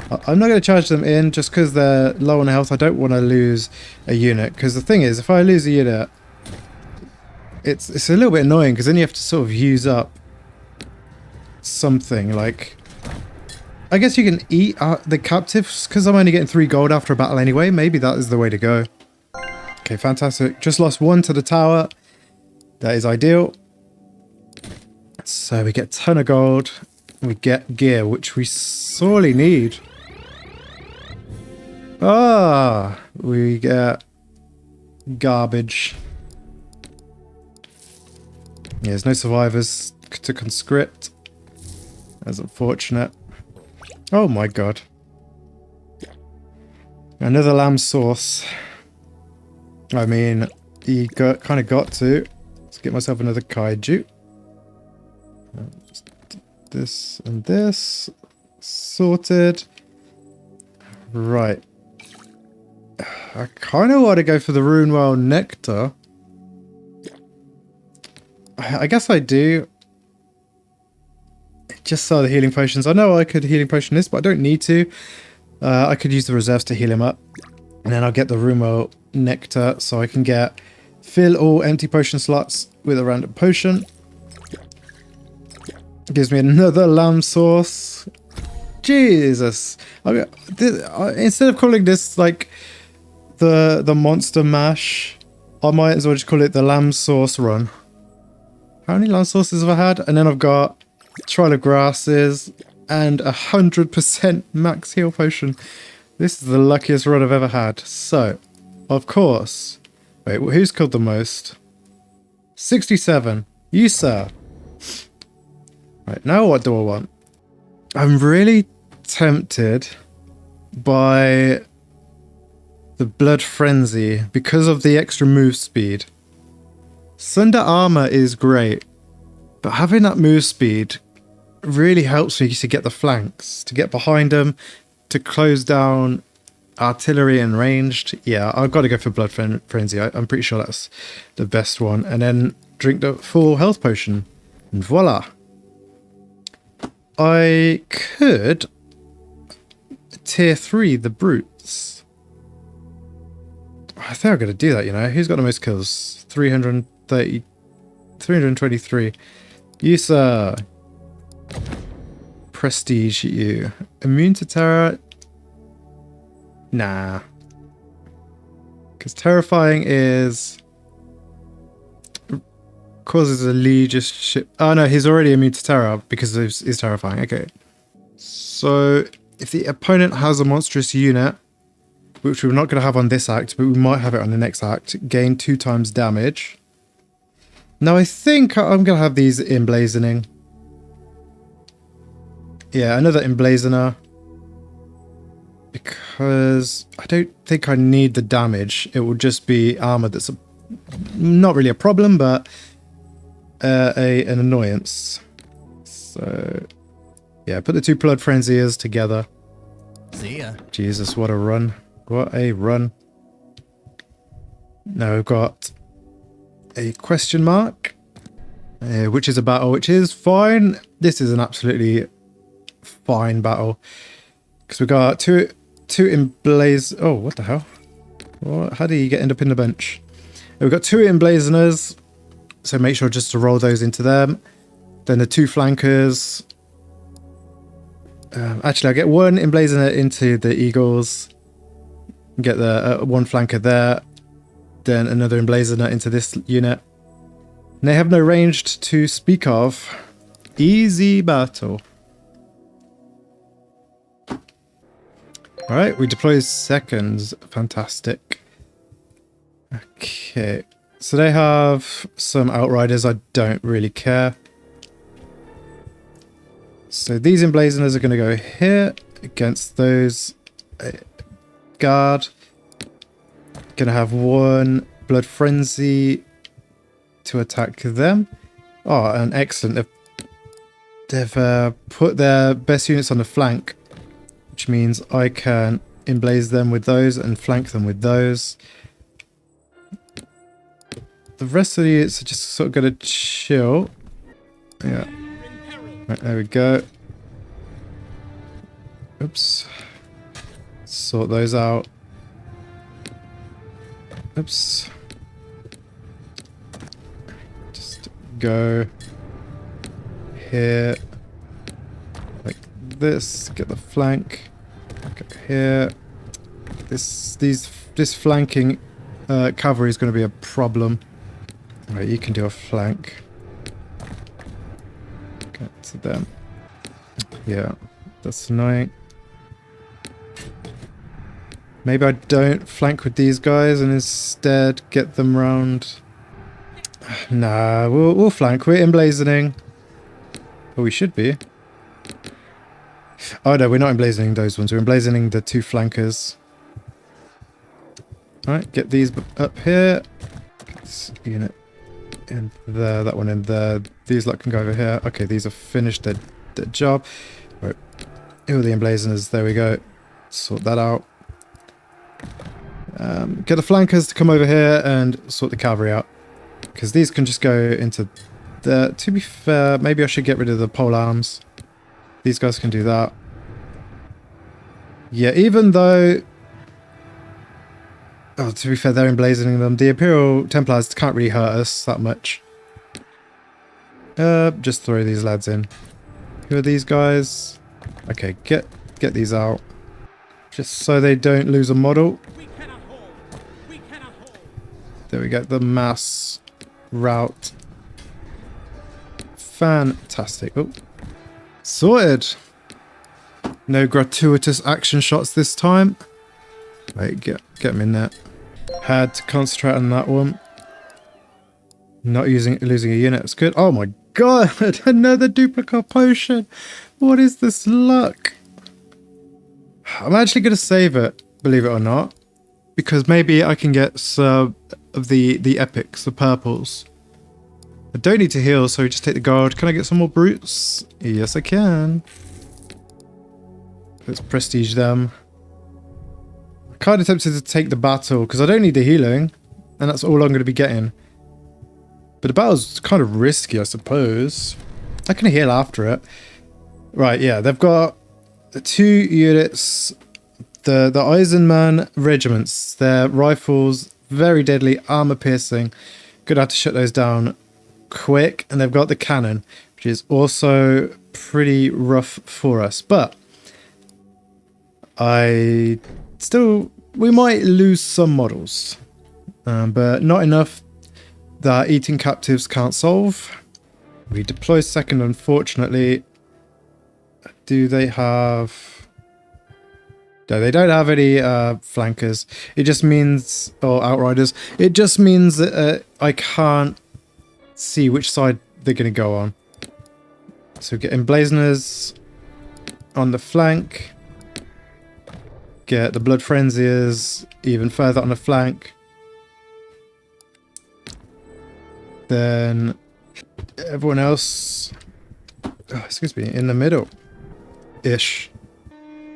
I'm not going to charge them in just because they're low on health. I don't want to lose a unit. Because the thing is, if I lose a unit, it's a little bit annoying because then you have to sort of use up something. Like, I guess you can eat the captives because I'm only getting 3 gold after a battle anyway. Maybe that is the way to go. Okay, fantastic. Just lost 1 to the tower. That is ideal. So we get a ton of gold. We get gear, which we sorely need. Ah, we get garbage. Yeah, there's no survivors to conscript. That's unfortunate. Oh my god. Another lamb sauce. I mean, you kind of got to. Let's get myself another kaiju. This and this. Sorted. Right. I kind of want to go for the Runewell Nectar. I guess I do. Just saw the healing potions. I know I could healing potion this, but I don't need to. I could use the reserves to heal him up. And then I'll get the Runewell Nectar so I can fill all empty potion slots with a random potion. Gives me another lamb sauce. Jesus. Instead of calling this like the monster mash, I might as well just call it the lamb sauce run. How many lamb sauces have I had? And then I've got Trial of Grasses and 100% max heal potion. This is the luckiest run I've ever had. So, of course. Wait, who's killed the most? 67. You, sir. Right, now what do I want? I'm really tempted by the Blood Frenzy because of the extra move speed. Sunder Armor is great, but having that move speed really helps me to get the flanks, to get behind them, to close down artillery and ranged. Yeah, I've got to go for Blood Frenzy. I'm pretty sure that's the best one. And then drink the full health potion. And voila. I could tier 3 the brutes. I think I'm going to do that, you know. Who's got the most kills? 323. You, sir. Prestige, you. Immune to terror? Nah. Because terrifying is... causes a leadership. Oh no, he's already immune to terror because he's terrifying. Okay. So if the opponent has a monstrous unit, which we're not going to have on this act, but we might have it on the next act, gain 2 times damage. Now I think I'm going to have these emblazoning. Yeah, another emblazoner. Because I don't think I need the damage. It will just be armor that's not really a problem, but an annoyance. So yeah, put the 2 Blood Frenziers together. See ya. Jesus, what a run. What a run. Now we've got a question mark, which is a battle, which is fine. This is an absolutely fine battle. Because we've got two emblaze... Oh, what the hell? What? How do you end up in the bench? We've got 2 emblazoners. So make sure just to roll those into them. Then the 2 flankers. Actually, I'll get 1 emblazoner into the eagles. Get the 1 flanker there. Then another emblazoner into this unit. And they have no ranged to speak of. Easy battle. Alright, we deploy seconds. Fantastic. Okay. So they have some outriders. I don't really care. So these emblazoners are going to go here against those guard. Going to have 1 Blood Frenzy to attack them. Oh, and excellent. They've put their best units on the flank, which means I can emblaze them with those and flank them with those. The rest of the units are just sort of going to chill. Yeah. Right, there we go. Oops. Sort those out. Oops. Just go here. Like this. Get the flank. Go here. This flanking cavalry is going to be a problem. Right, you can do a flank. Get to them. Yeah, that's annoying. Maybe I don't flank with these guys and instead get them round. Nah, we'll flank. We're emblazoning. Oh, we should be. Oh no, we're not emblazoning those ones. We're emblazoning the two flankers. Alright, get these up here. Get this unit in there, that one in there. These lot can go over here. Okay, these are finished their job. Right. Here are the emblazoners. There we go. Sort that out. Get the flankers to come over here and sort the cavalry out. Because these can just go into there. To be fair, maybe I should get rid of the pole arms. These guys can do that. Yeah, even though... Oh, to be fair, they're emblazoning them. The Imperial Templars can't really hurt us that much. Just throw these lads in. Who are these guys? Okay, get these out. Just so they don't lose a model. There we go, the mass route. Fantastic. Oh, sorted. No gratuitous action shots this time. Wait, get them in there. Had to concentrate on that one. Not losing a unit. That's good. Oh my god, another duplicate potion. What is this luck? I'm actually going to save it, believe it or not. Because maybe I can get some of the epics, the purples. I don't need to heal, so just take the gold. Can I get some more brutes? Yes, I can. Let's prestige them. I'm kind of tempted to take the battle, because I don't need the healing. And that's all I'm going to be getting. But the battle's kind of risky, I suppose. I can heal after it. Right, yeah, they've got 2 units. The Eisenman regiments, their rifles, very deadly, armor piercing. Gonna have to shut those down quick. And they've got the cannon, which is also pretty rough for us. But we might lose some models, but not enough that eating captives can't solve. We deploy second, unfortunately. Do they have... No, they don't have any flankers. It just means... Or outriders. It just means that I can't see which side they're going to go on. So get emblazoners on the flank. Get the blood frenziers even further on the flank. Then everyone else... Oh, excuse me, in the middle. Ish.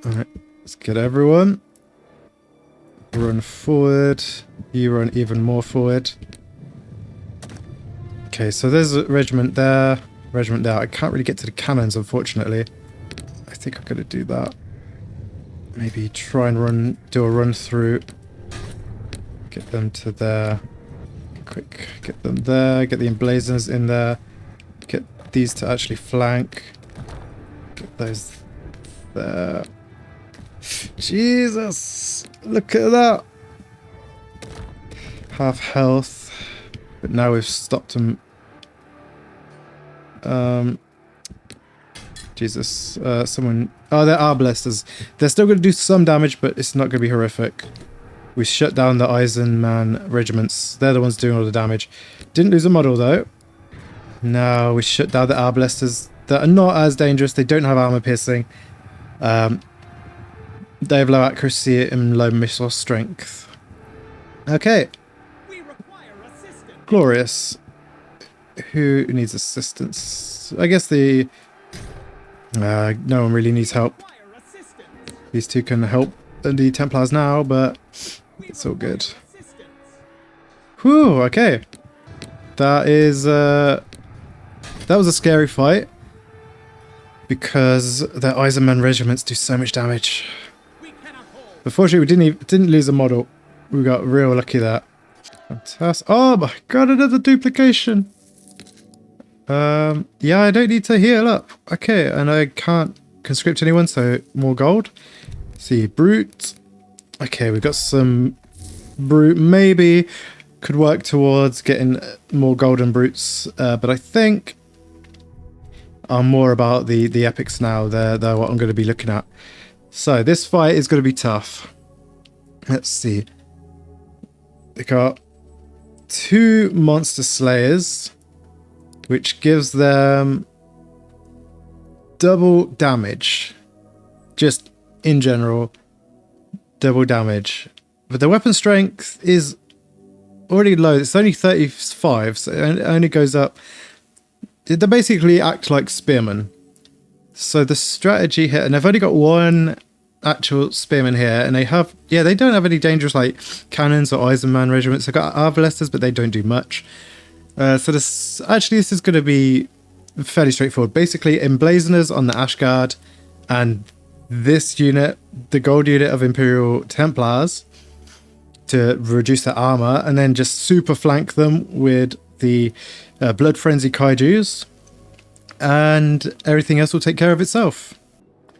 Alright. Let's get everyone. Run forward. You run even more forward. Okay, so there's a regiment there. Regiment there. I can't really get to the cannons, unfortunately. I think I'm going to do that. Maybe try and do a run through. Get them to there. Quick. Get them there. Get the emblazoners in there. Get these to actually flank. Get those there. Jesus! Look at that! Half health. But now we've stopped them. Jesus. Someone... Oh, they're arbalesters. They're still going to do some damage, but it's not going to be horrific. We shut down the Eisenman regiments. They're the ones doing all the damage. Didn't lose a model, though. No, we shut down the arbalesters. That are not as dangerous. They don't have armor piercing. They have low accuracy and low missile strength. Okay. We require assistance. Glorious. Who needs assistance? I guess the No one really needs help. These two can help the Templars now, but it's all good. Whew, okay. That is, that was a scary fight. Because their Eisenman regiments do so much damage. Unfortunately, we didn't lose a model. We got real lucky there. Fantastic. Oh my god, another duplication. Yeah, I don't need to heal up. Okay, and I can't conscript anyone, so more gold. See, brute. Okay, we've got some brute. Maybe could work towards getting more golden brutes, but I think I'm more about the epics now. They're what I'm going to be looking at. So this fight is going to be tough. Let's see. They got 2 monster slayers, which gives them double damage. Just in general, double damage. But their weapon strength is already low. It's only 35, so it only goes up. They basically act like spearmen. So the strategy here, and they've only got 1 actual spearman here, and they have, yeah, they don't have any dangerous like cannons or Eisenman regiments. They've got arbalesters, but they don't do much. So this is going to be fairly straightforward. Basically, emblazoners on the Ashguard, and this unit, the gold unit of Imperial Templars, to reduce their armor, and then just super flank them with the Blood Frenzy Kaijus, and everything else will take care of itself.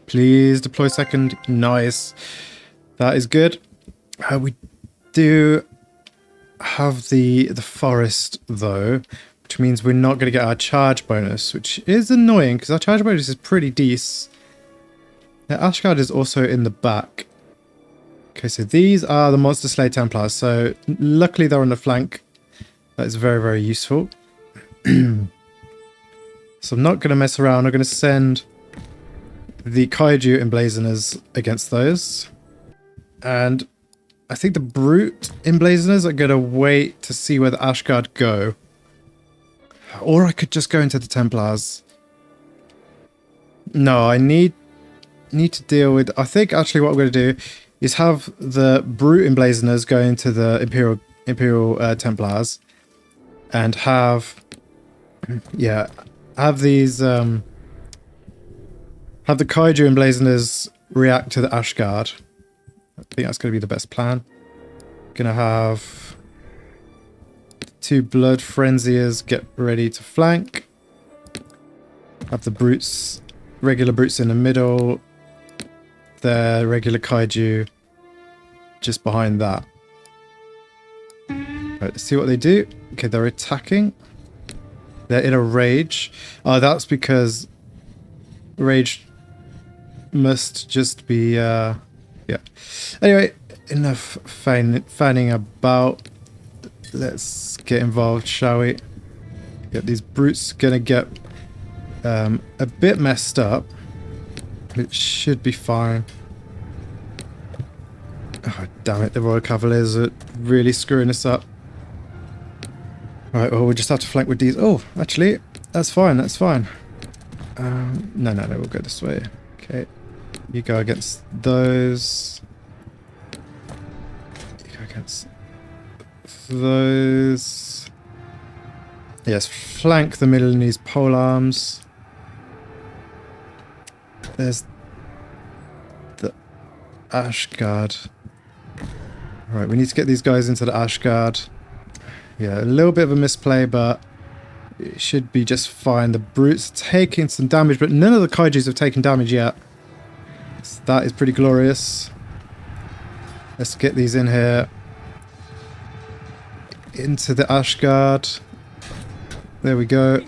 Please deploy second. Nice. That is good. We do have the forest though, which means we're not going to get our charge bonus, which is annoying because our charge bonus is pretty decent. The Ashguard is also in the back. Okay, so these are the Monster Slayer Templars. So luckily they're on the flank. That is very, very useful. So I'm not going to mess around. I'm going to send the Kaiju emblazoners against those. And I think the Brute emblazoners are going to wait to see where the Ashguard go. Or I could just go into the Templars. No, I need to deal with... I think actually what I'm going to do is have the Brute emblazoners go into the Imperial Templars. And have... Yeah, have these... have the Kaiju emblazoners react to the Ashguard. I think that's going to be the best plan. Gonna have 2 Blood Frenziers get ready to flank. Have the brutes, regular brutes in the middle. The regular Kaiju just behind that. Right, let's see what they do. Okay, they're attacking. They're in a rage. Oh, that's because rage must just be, yeah. Anyway, enough fanning about. Let's get involved, shall we? Yep, these brutes gonna get a bit messed up. It should be fine. Oh, damn it, the Royal Cavaliers are really screwing us up. Right, well, we'll just have to flank with these. Oh, actually, that's fine, that's fine. No, we'll go this way. Okay, you go against those. You go against those. Yes, flank the Milanese polearms. There's the Ashguard. Right, we need to get these guys into the Ashguard. Yeah, a little bit of a misplay, but it should be just fine. The brutes taking some damage, but none of the Kaijus have taken damage yet. So that is pretty glorious. Let's get these in here. Into the Ashguard. There we go.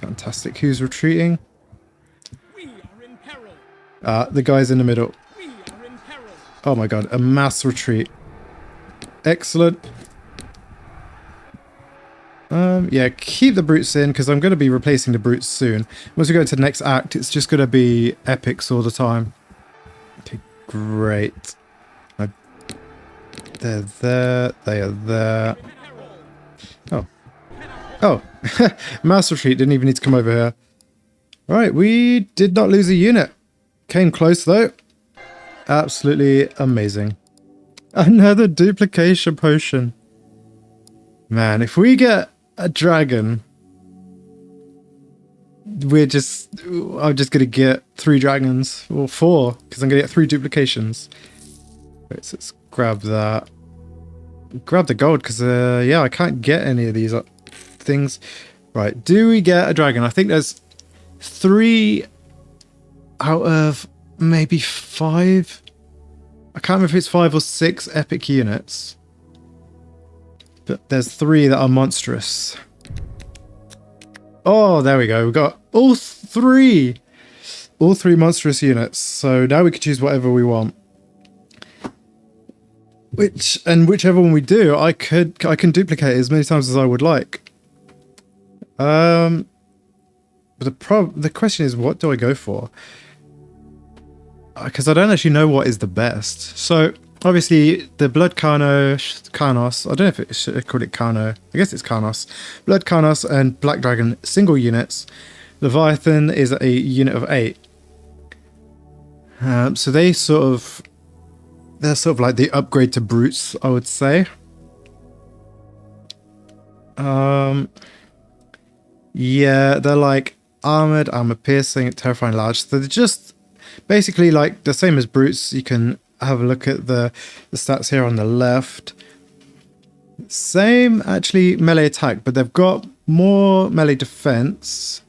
Fantastic. Who's retreating? The guys in the middle. Oh my god, a mass retreat. Excellent. Yeah, keep the brutes in, because I'm going to be replacing the brutes soon. Once we go to the next act, it's just going to be epics all the time. Okay, great. They're there. They are there. Oh. Oh. Mass retreat. Didn't even need to come over here. Right, we did not lose a unit. Came close though. Absolutely amazing. Another duplication potion. Man, if we get a dragon, I'm just gonna get 3 dragons, or 4, because I'm gonna get 3 duplications. Wait, so let's grab that. Grab the gold, because yeah, I can't get any of these things. Right, do we get a dragon? I think there's 3 out of maybe 5. I can't remember if it's 5 or 6 epic units. But there's 3 that are monstrous. Oh, there we go. We've got all 3. All 3 monstrous units. So now we can choose whatever we want. Whichever one we do, I can duplicate as many times as I would like. But the question is, what do I go for? Because I don't actually know what is the best. So obviously the Blood Carnos, I don't know if it should call it Carno. I guess it's Carnos. Blood Carnos and Black Dragon single units. Leviathan is a unit of 8. So they're sort of like the upgrade to brutes, I would say. Yeah, they're like armored, armor piercing, terrifying large. So they're just basically like the same as brutes. You can have a look at the stats here on the left. Same actually melee attack, but they've got more melee defense.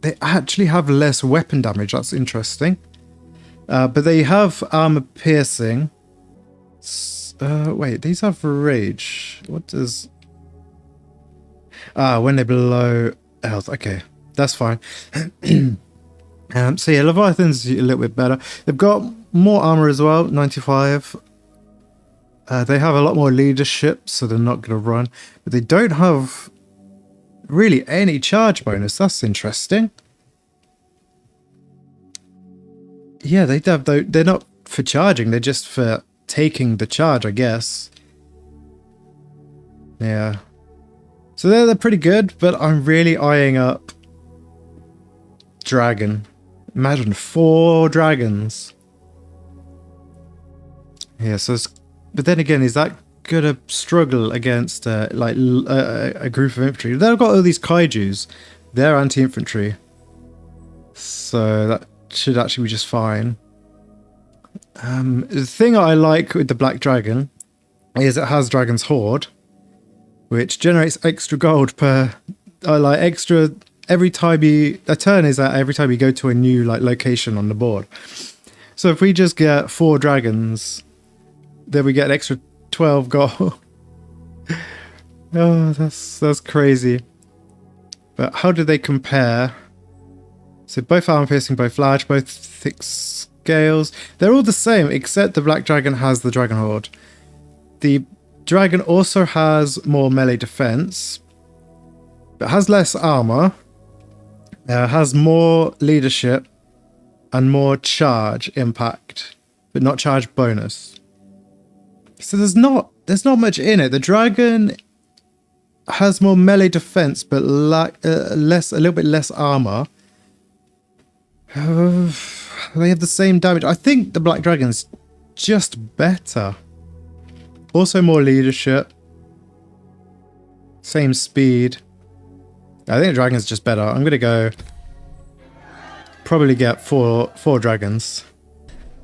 They actually have less weapon damage. That's interesting. But they have armor piercing. Wait, these have rage. What does... when they're below health. Okay, that's fine. So yeah, Leviathan's a little bit better. They've got more armor as well, 95. They have a lot more leadership, so they're not going to run. But they don't have really any charge bonus. That's interesting. Yeah, they have, though. They're not for charging. They're just for taking the charge, I guess. Yeah. So they're pretty good, but I'm really eyeing up dragon. Imagine 4 dragons. Yeah, so but then again, is that gonna struggle against like a group of infantry? They've got all these kaijus. They're anti-infantry, so that should actually be just fine. The thing I like with the Black Dragon is it has Dragon's Horde, which generates extra gold per extra every time a turn is at every time you go to a new location on the board. So if we just get 4 dragons, then we get an extra 12 gold. Oh, that's crazy. But how do they compare? So both armor piercing, both large, both thick scales. They're all the same, except the Black Dragon has the Dragon Horde. The dragon also has more melee defense, but has less armor, has more leadership, and more charge impact, but not charge bonus. So there's not much in it. The dragon has more melee defense, but a little bit less armor. They have the same damage. I think the Black Dragon's just better. Also more leadership. Same speed. I think the dragon's just better. I'm gonna go probably get four dragons.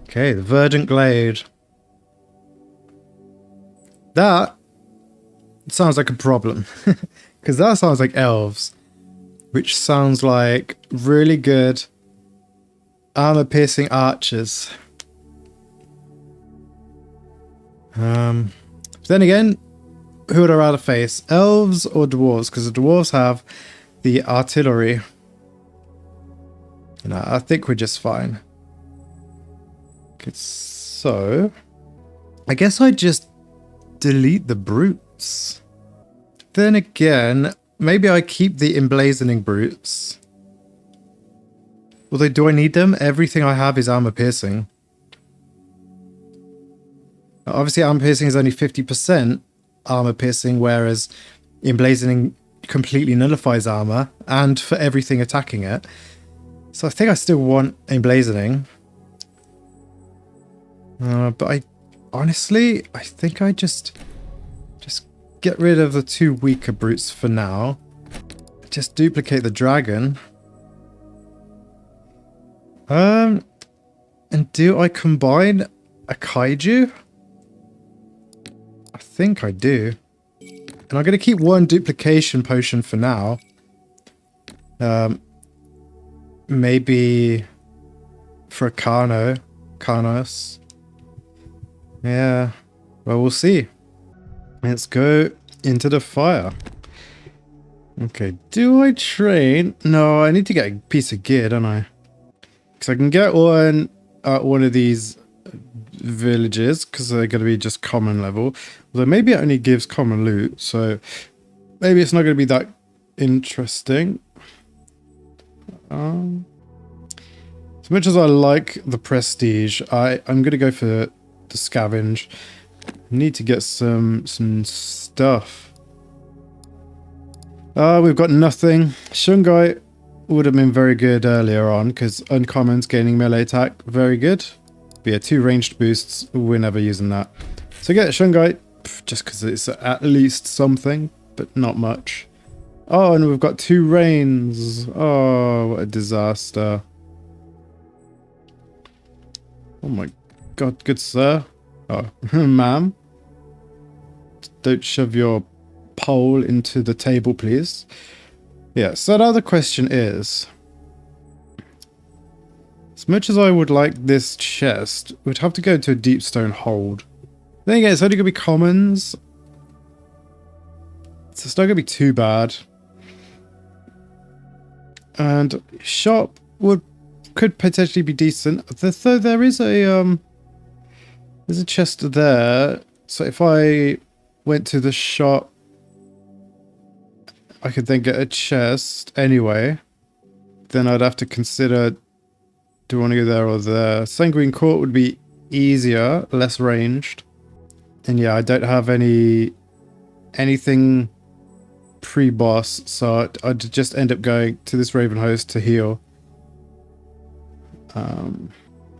Okay, the Verdant Glade. That sounds like a problem. Because that sounds like elves. Which sounds like really good armor piercing archers. Then again, who would I rather face? Elves or dwarves? Because the dwarves have the artillery. You know, I think we're just fine. Okay, so I guess I just delete the brutes. Then again, maybe I keep the emblazoning brutes. Although, do I need them? Everything I have is armor piercing. Obviously, armor piercing is only 50% armor piercing, whereas emblazoning completely nullifies armor, and for everything attacking it. So I think I still want Emblazoning. But I honestly, I think I just get rid of the 2 weaker brutes for now. Just duplicate the dragon. And do I combine a Kaiju? I think I do. And I'm going to keep 1 duplication potion for now. Maybe for a Carnos. Yeah. Well, we'll see. Let's go into the fire. Okay, do I train? No, I need to get a piece of gear, don't I? Because I can get one at one of these villages, because they're going to be just common level. Although maybe it only gives common loot, so maybe it's not going to be that interesting. As much as I like the prestige, I'm going to go for the scavenge. Need to get some stuff. We've got nothing. Shungai would have been very good earlier on, because uncommons gaining melee attack, very good. But yeah, 2 ranged boosts, we're never using that. So get Shungai, just because it's at least something, but not much. Oh, and we've got 2 rains. Oh, what a disaster. Oh my god, good sir. Oh, ma'am. Don't shove your pole into the table, please. Yeah, so now the question is, as much as I would like this chest, we'd have to go to a deep stone hold. Then again, it's only going to be commons, so it's not going to be too bad. And shop could potentially be decent. Though there is a there's a chest there. So if I went to the shop, I could then get a chest anyway. Then I'd have to consider, do I want to go there or there? Sanguine Court would be easier, less ranged. And yeah, I don't have anything pre-boss, so I'd just end up going to this Raven Host to heal.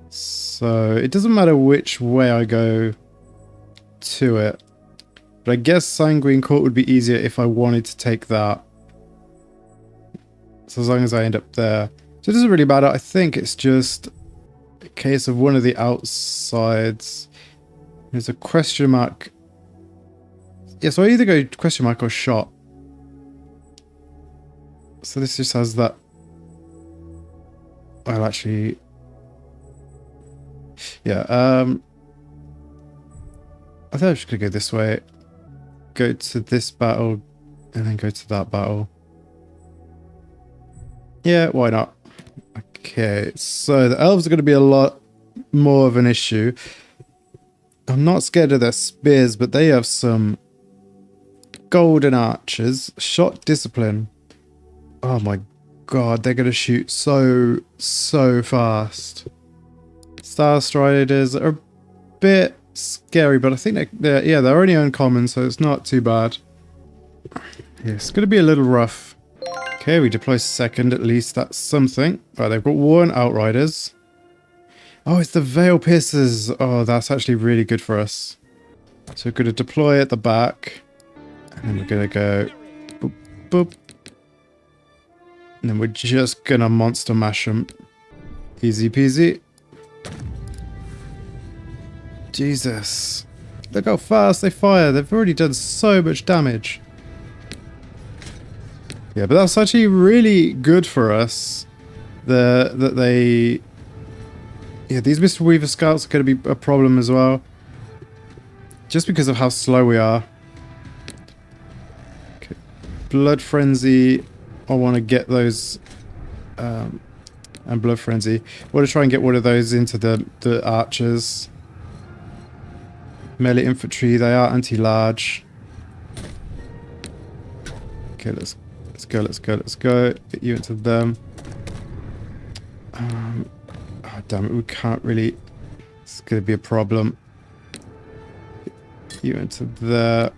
So it doesn't matter which way I go to it. But I guess Sanguine Court would be easier if I wanted to take that. So as long as I end up there. So it doesn't really matter. I think it's just a case of one of the outsides. There's a question mark. Yeah, so I either go question mark or shot. So this just has that. Well, actually. Yeah, I think I'm just going to go this way. Go to this battle. And then go to that battle. Yeah, why not? Okay, so the elves are going to be a lot more of an issue. I'm not scared of their spears, but they have some golden archers. Shot discipline. Oh my god, they're going to shoot so fast. Star Striders are a bit scary, but I think they're only uncommon, so it's not too bad. Yeah, it's going to be a little rough. Okay, we deploy second, at least that's something. Right, they've got 1 Outriders. Oh, it's the Veil Piercers. Oh, that's actually really good for us. So we're going to deploy at the back. And then we're going to go boop, boop. And then we're just going to monster mash them. Easy peasy. Jesus. Look how fast they fire. They've already done so much damage. Yeah, but that's actually really good for us. Yeah, these Mr. Weaver Scouts are going to be a problem as well. Just because of how slow we are. Okay. Blood Frenzy. I want to get those. And Blood Frenzy. I want to try and get one of those into the archers. Melee infantry, they are anti-large. Okay, let's go. Get you into them. Oh, damn it, we can't really. It's going to be a problem. Get you into there.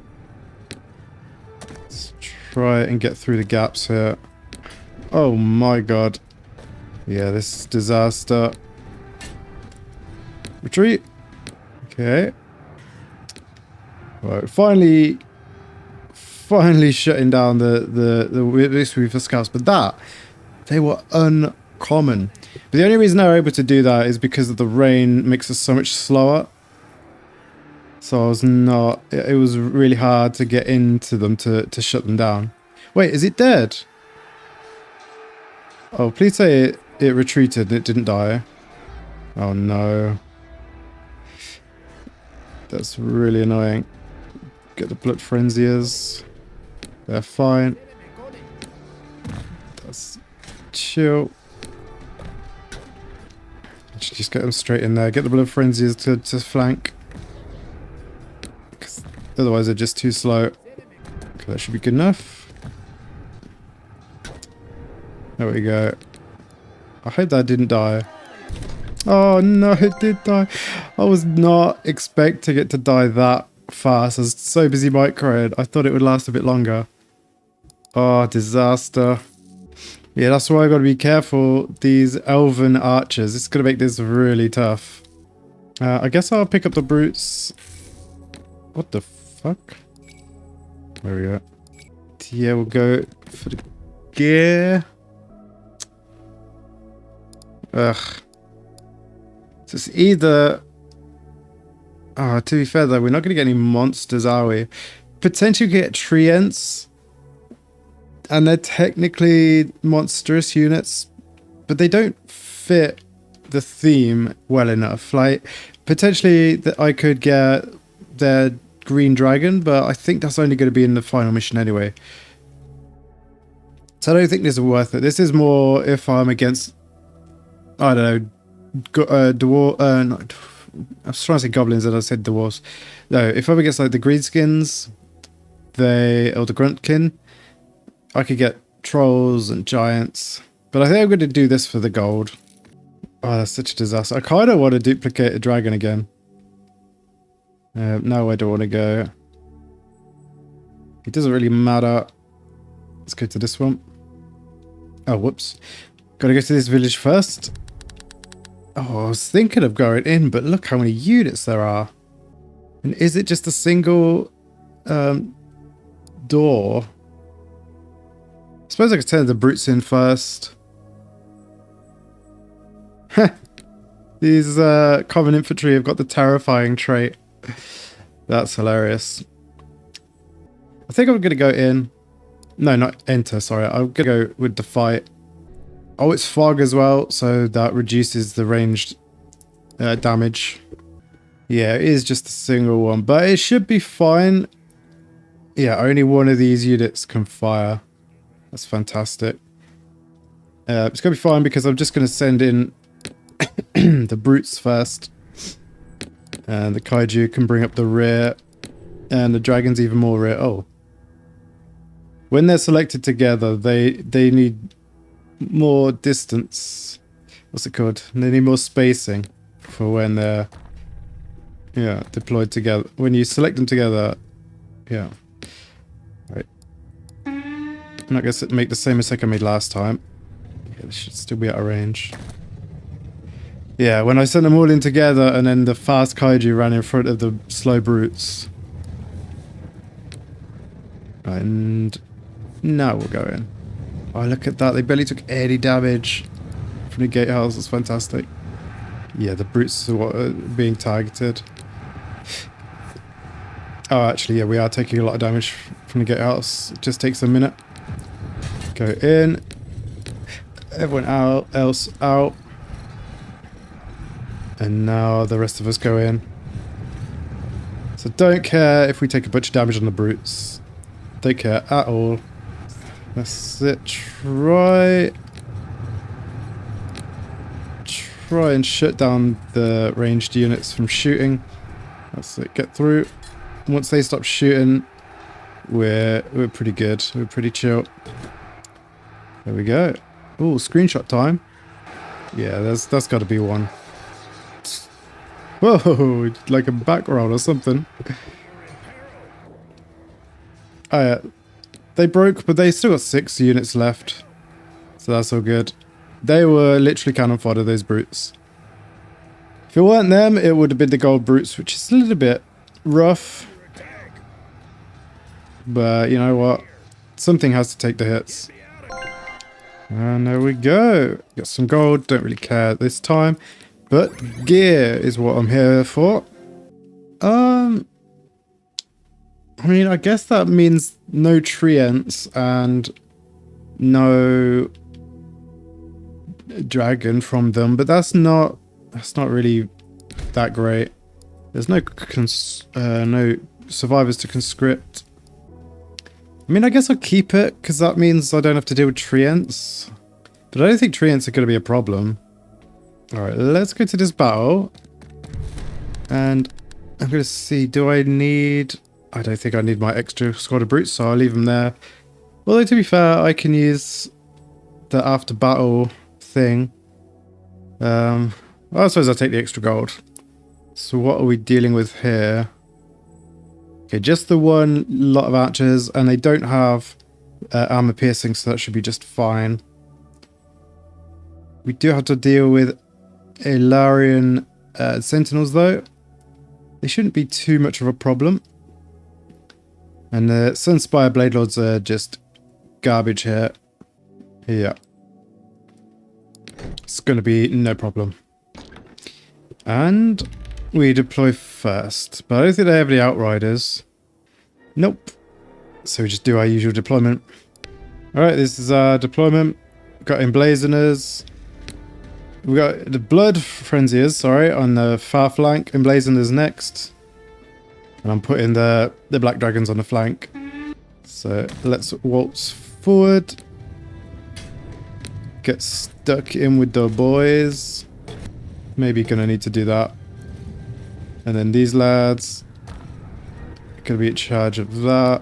Let's try and get through the gaps here. Oh my god. Yeah, this is disaster. Retreat. Okay. Right, finally shutting down the Weaver Scouts, but they were uncommon. But the only reason they were able to do that is because of the rain makes us so much slower. So I was not... It was really hard to get into them to shut them down. Wait, is it dead? Oh, please say it retreated and it didn't die. Oh no. That's really annoying. Get the blood frenziers. They're fine. That's chill. Just get them straight in there. Get the blood frenziers to flank. Because otherwise they're just too slow. Okay, that should be good enough. There we go. I hope that didn't die. Oh no, it did die. I was not expecting it to die that fast. I was so busy microing. I thought it would last a bit longer. Oh, disaster. Yeah, that's why I gotta be careful. These elven archers. It's gonna make this really tough. I guess I'll pick up the brutes. What the fuck? There we go. Yeah, we'll go for the gear. Ugh. So it's either... Oh, to be fair though, we're not going to get any monsters, are we? Potentially get treants. And they're technically monstrous units. But they don't fit the theme well enough. Like, potentially I could get their green dragon, but I think that's only going to be in the final mission anyway. So I don't think this is worth it. This is more if I'm against... I don't know... I was trying to say goblins and I said dwarves. No, if I'm against like the greenskins, or the gruntkin, I could get trolls and giants. But I think I'm going to do this for the gold. Oh, that's such a disaster. I kind of want to duplicate a dragon again. No, I don't want to go. It doesn't really matter. Let's go to this one. Oh, whoops. Gotta go to this village first. Oh, I was thinking of going in, but look how many units there are. And is it just a single door? I suppose I could turn the brutes in first. These common infantry have got the terrifying trait. That's hilarious. I think I'm going to go in. No, not enter, sorry. I'm going to go with the fight. Oh, it's fog as well, so that reduces the ranged damage. Yeah, it is just a single one, but it should be fine. Yeah, only one of these units can fire. That's fantastic. It's going to be fine because I'm just going to send in the brutes first. And the kaiju can bring up the rear. And the dragon's even more rear. Oh. When they're selected together, they need... more distance. What's it called? They need more spacing for when they're deployed together. When you select them together, yeah. Right. I'm not gonna make the same mistake I made last time. Yeah, this should still be out of range. Yeah, when I sent them all in together and then the fast kaiju ran in front of the slow brutes. And now we'll go in. Oh, look at that. They barely took any damage from the gatehouse. That's fantastic. Yeah, the brutes are what are being targeted. Oh, actually, yeah, we are taking a lot of damage from the gatehouse. It just takes a minute. Go in. Everyone else out. And now the rest of us go in. So don't care if we take a bunch of damage on the brutes. Don't care at all. That's it. Try and shut down the ranged units from shooting. That's it. Get through. Once they stop shooting, we're pretty good. We're pretty chill. There we go. Oh, screenshot time. Yeah, that's got to be one. Whoa, like a back roll or something. Oh yeah. They broke, but they still got 6 units left. So that's all good. They were literally cannon fodder, those brutes. If it weren't them, it would have been the gold brutes, which is a little bit rough. But you know what? Something has to take the hits. And there we go. Got some gold. Don't really care this time. But gear is what I'm here for. I mean, I guess that means no treants and no dragon from them, but that's not really that great. There's no no survivors to conscript. I mean, I guess I'll keep it because that means I don't have to deal with treants. But I don't think treants are going to be a problem. All right, let's go to this battle, and I'm going to see. Do I need? I don't think I need my extra squad of brutes, so I'll leave them there. Although, to be fair, I can use the after battle thing. I suppose I'll take the extra gold. So what are we dealing with here? Okay, just the one lot of archers, and they don't have armor piercing, so that should be just fine. We do have to deal with Ilarian sentinels, though. They shouldn't be too much of a problem. And the Sunspire Blade Lords are just garbage here. Yeah. It's going to be no problem. And we deploy first. But I don't think they have any Outriders. Nope. So we just do our usual deployment. Alright, this is our deployment. We've got Emblazoners. We've got the Blood Frenziers, sorry, on the far flank. Emblazoners next. And I'm putting the Black Dragons on the flank. So let's waltz forward. Get stuck in with the boys. Maybe gonna need to do that. And then these lads are gonna be in charge of that.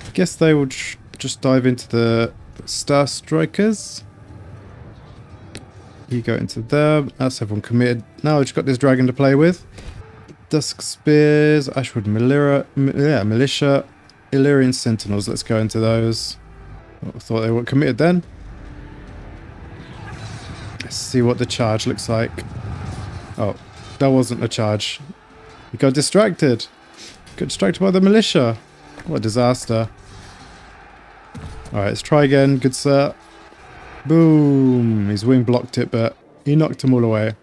I guess they will just dive into the Star Strikers. You go into them. That's everyone committed. Now I've just got this dragon to play with. Dusk Spears, Ashwood Militia, Illyrian Sentinels. Let's go into those. I thought they were committed then. Let's see what the charge looks like. Oh, that wasn't a charge. We got distracted. Got distracted by the militia. What a disaster. Alright, let's try again. Good sir. Boom. His wing blocked it, but he knocked them all away.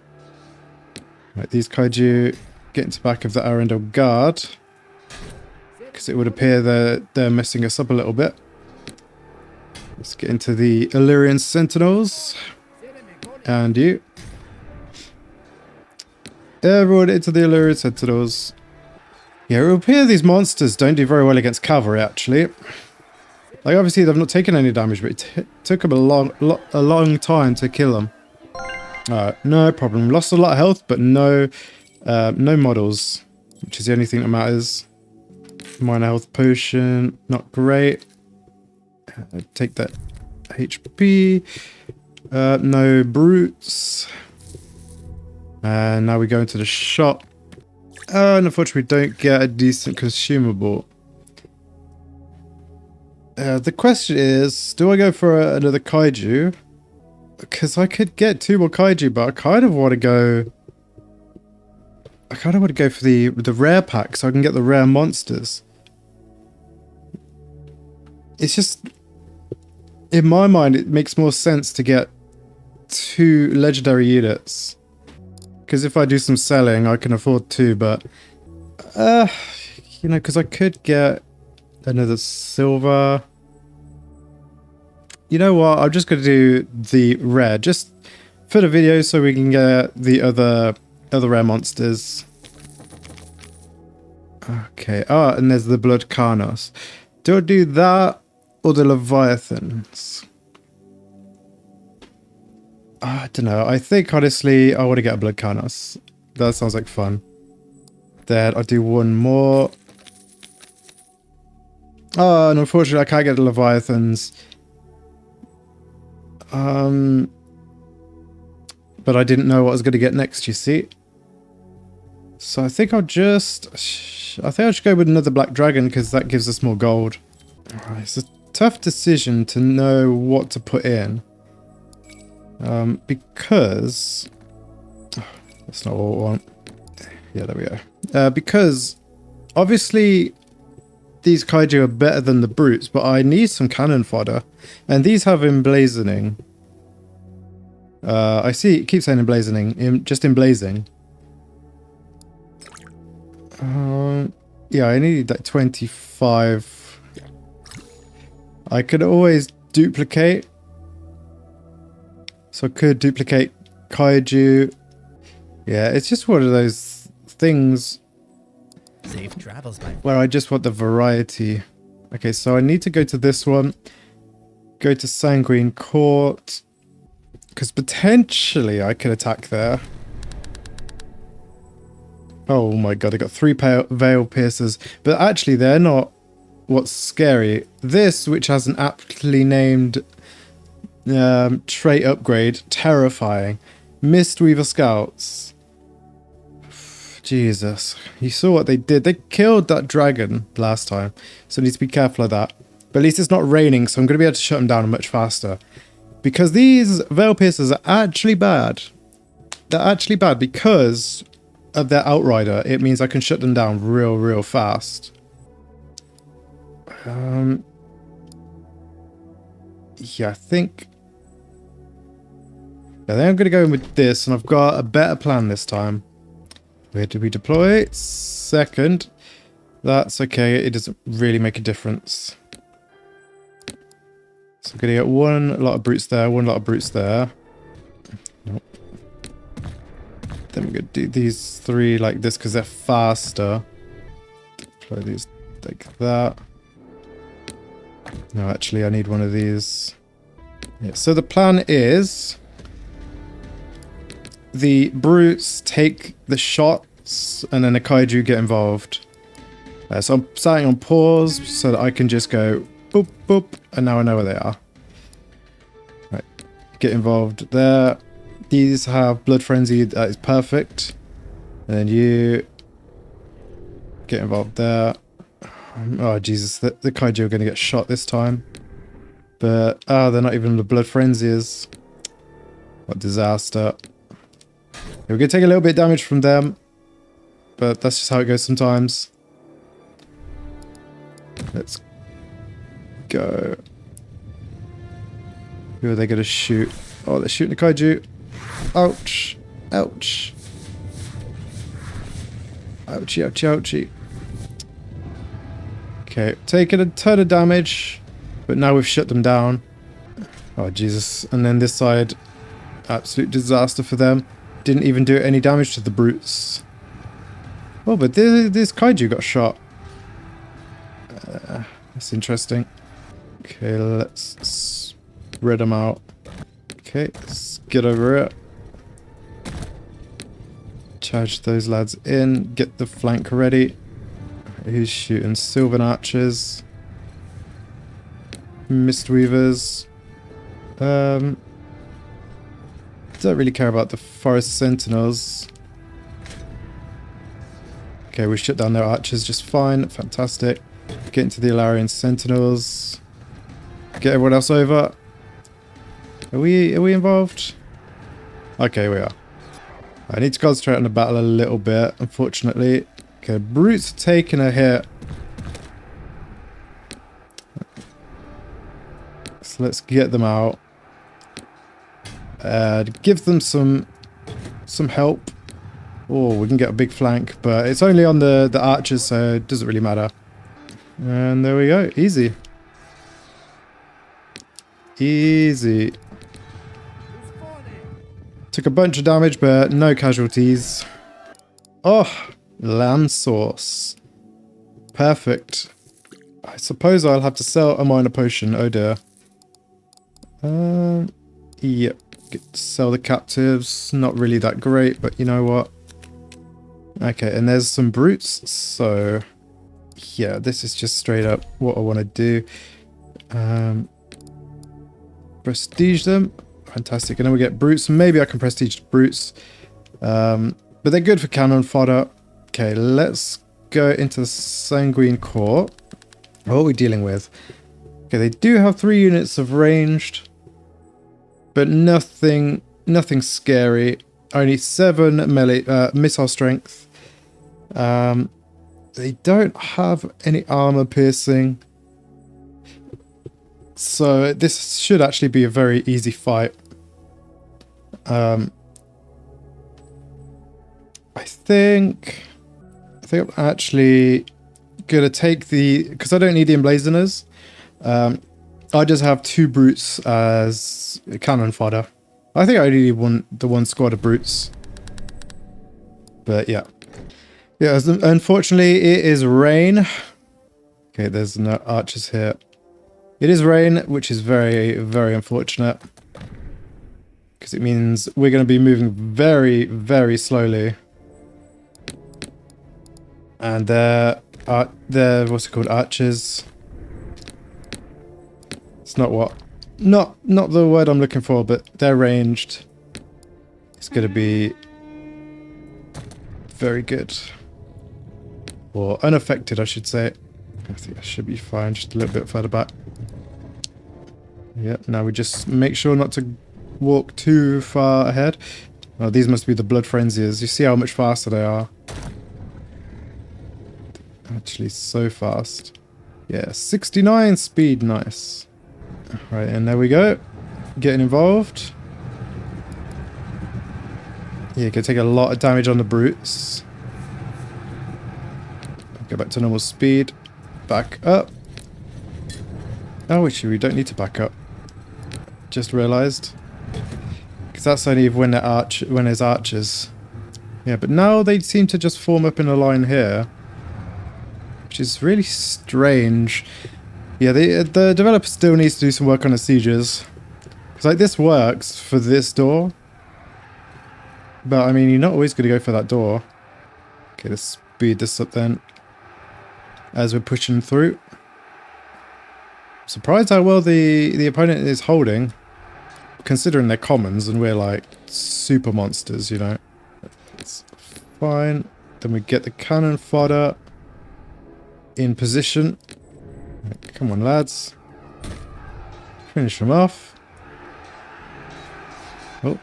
Right, these Kaiju get into the back of the Arundel Guard. Because it would appear that they're messing us up a little bit. Let's get into the Illyrian Sentinels. And you. Everyone into the Illyrian Sentinels. Yeah, it would appear these monsters don't do very well against cavalry, actually. Like, obviously, they've not taken any damage, but it took them a long time to kill them. Alright, no problem. Lost a lot of health, but no models, which is the only thing that matters. Minor health potion, not great. Take that HP. No brutes. And now we go into the shop. And unfortunately, we don't get a decent consumable. The question is, do I go for another Kaiju? Because I could get 2 more Kaiju, but I kind of want to go... I kind of want to go for the rare pack so I can get the rare monsters. It's just... In my mind, it makes more sense to get 2 legendary units. Because if I do some selling, I can afford 2, but... you know, because I could get another silver. You know what? I'm just going to do the rare, just for the video, so we can get the other rare monsters. Okay. Ah, and there's the Blood Carnos. Do I do that or the Leviathans? I don't know. I think honestly, I want to get a Blood Carnos. That sounds like fun. Then I'll do one more. Oh, and unfortunately, I can't get the Leviathans. But I didn't know what I was going to get next, you see. So I think I'll just... I think I should go with another Black Dragon, because that gives us more gold. Alright, it's a tough decision to know what to put in. Because... That's not what I want. Yeah, there we go. Because, obviously, these kaiju are better than the brutes, but I need some cannon fodder. And these have emblazoning. I see it keeps saying emblazoning. Just emblazing. Yeah, I need like 25. I could always duplicate. So I could duplicate kaiju. Yeah, it's just one of those things Safe travels, my where I just want the variety. Okay, so I need to go to this one. Go to Sanguine Court. Because potentially I could attack there. Oh my god, I got 3 Veil Piercers. But actually they're not what's scary. This, which has an aptly named trait upgrade, terrifying. Mistweaver Scouts. Jesus. You saw what they did. They killed that dragon last time. So I need to be careful of that. But at least it's not raining, so I'm going to be able to shut them down much faster. Because these Veil Piercers are actually bad. They're actually bad because of their Outrider. It means I can shut them down real fast. Yeah, I think I'm going to go in with this, and I've got a better plan this time. Where do we deploy? Second. That's okay. It doesn't really make a difference. So I'm going to get one lot of brutes there, one lot of brutes there. Nope. Then we're going to do these 3 like this because they're faster. Deploy these like that. No, actually, I need one of these. Yeah, so the plan is the brutes take the shots and then the kaiju get involved. So I'm starting on pause so that I can just go boop, boop, and now I know where they are. Right, get involved there. These have Blood Frenzy, that is perfect. And then you get involved there. Oh Jesus, the kaiju are going to get shot this time. But, they're not even the Blood Frenzies. What disaster. We're going to take a little bit of damage from them. But that's just how it goes sometimes. Let's go. Who are they going to shoot? Oh, they're shooting the kaiju. Ouch. Ouch. Ouchie, ouchie, ouchie. Okay, taking a ton of damage. But now we've shut them down. Oh, Jesus. And then this side, absolute disaster for them. Didn't even do any damage to the brutes. Oh, but this kaiju got shot. That's interesting. Okay, let's spread them out. Okay, let's get over it. Charge those lads in. Get the flank ready. Who's shooting? Sylvan Archers. Mistweavers. Don't really care about the Forest Sentinels. Okay, we shut down their archers just fine. Fantastic. Get into the Alarian Sentinels. Get everyone else over. Are we involved? Okay, we are. I need to concentrate on the battle a little bit, unfortunately. Okay, brutes taking a hit. So let's get them out. Give them some help. Oh, we can get a big flank, but it's only on the archers, so it doesn't really matter. And there we go. Easy. Easy. Took a bunch of damage, but no casualties. Oh, lamb sauce. Perfect. I suppose I'll have to sell a minor potion. Oh dear. Yep. Sell the captives. Not really that great, but you know what? Okay, and there's some brutes, so yeah, this is just straight up what I want to do. Prestige them. Fantastic. And then we get brutes. Maybe I can prestige brutes. But they're good for cannon fodder. Okay, let's go into the Sanguine Court. What are we dealing with? Okay, they do have 3 units of ranged. but nothing scary. Only 7 melee missile strength. They don't have any armor piercing, so this should actually be a very easy fight. I think I'm actually gonna take because I don't need the emblazoners. I just have 2 brutes as cannon fodder. I think I only need the one squad of brutes. But yeah. Yeah, unfortunately it is rain. Okay, there's no archers here. It is rain, which is very, very unfortunate. Because it means we're going to be moving very, very slowly. And they're what's it called? Archers. It's not the word I'm looking for, but they're ranged. It's going to be very good. Or unaffected, I should say. I think I should be fine, just a little bit further back. Yep, now we just make sure not to walk too far ahead. Oh, these must be the blood frenziers. You see how much faster they are. Actually, so fast. Yeah, 69 speed, nice. Right, and there we go. Getting involved. Yeah, can take a lot of damage on the brutes. Go back to normal speed. Back up. Oh, actually, we don't need to back up. Just realised. Because that's only when there's archers. Yeah, but now they seem to just form up in a line here. Which is really strange. Yeah, the developer still needs to do some work on the sieges. Because like this works for this door. But I mean, you're not always going to go for that door. Okay, let's speed this up then. As we're pushing through. I'm surprised how well the opponent is holding. Considering they're commons and we're like super monsters, you know. It's fine. Then we get the cannon fodder in position. Come on, lads. Finish them off. Oh.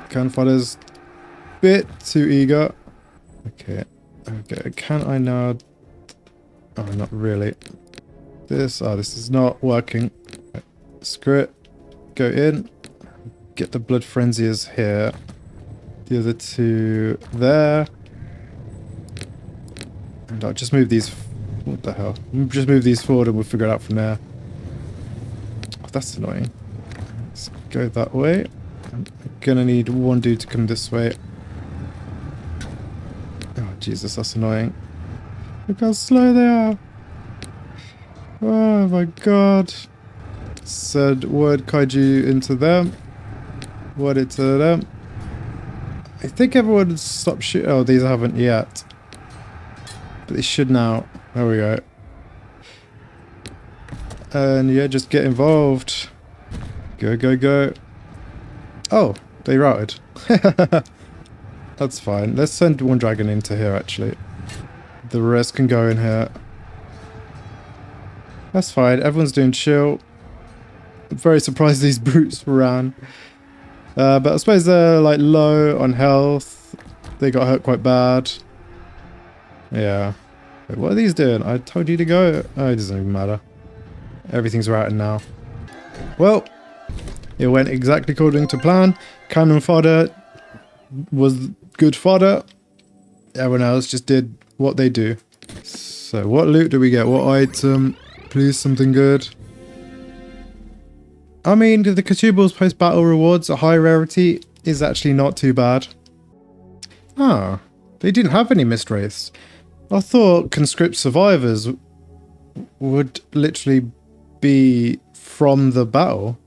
Cannon fodder's a bit too eager. Okay. Okay, can I now... Oh, not really. This is not working. Right. Screw it. Go in. Get the blood frenziers here. The other 2 there. And I'll just move these... What the hell? Just move these forward and we'll figure it out from there. Oh, that's annoying. Let's go that way. I'm gonna need one dude to come this way. Oh, Jesus, that's annoying. Look how slow they are. Oh my god. Said word kaiju into them. Word it to them. I think everyone stopped shooting. Oh, these haven't yet. But they should now. There we go. And yeah, just get involved. Go, go, go. Oh, they routed. That's fine. Let's send one dragon into here, actually. The rest can go in here. That's fine. Everyone's doing chill. I'm very surprised these brutes ran. But I suppose they're like low on health. They got hurt quite bad. Yeah. Wait, what are these doing? I told you to go. Oh, it doesn't even matter. Everything's routed now. Well, it went exactly according to plan. Cannon fodder was good fodder. Everyone else just did what they do. So what loot do we get? What item? Please, something good. I mean, the consumables post-battle rewards, a high rarity, is actually not too bad. Ah, they didn't have any mist wraiths. I thought conscript survivors would literally be from the battle.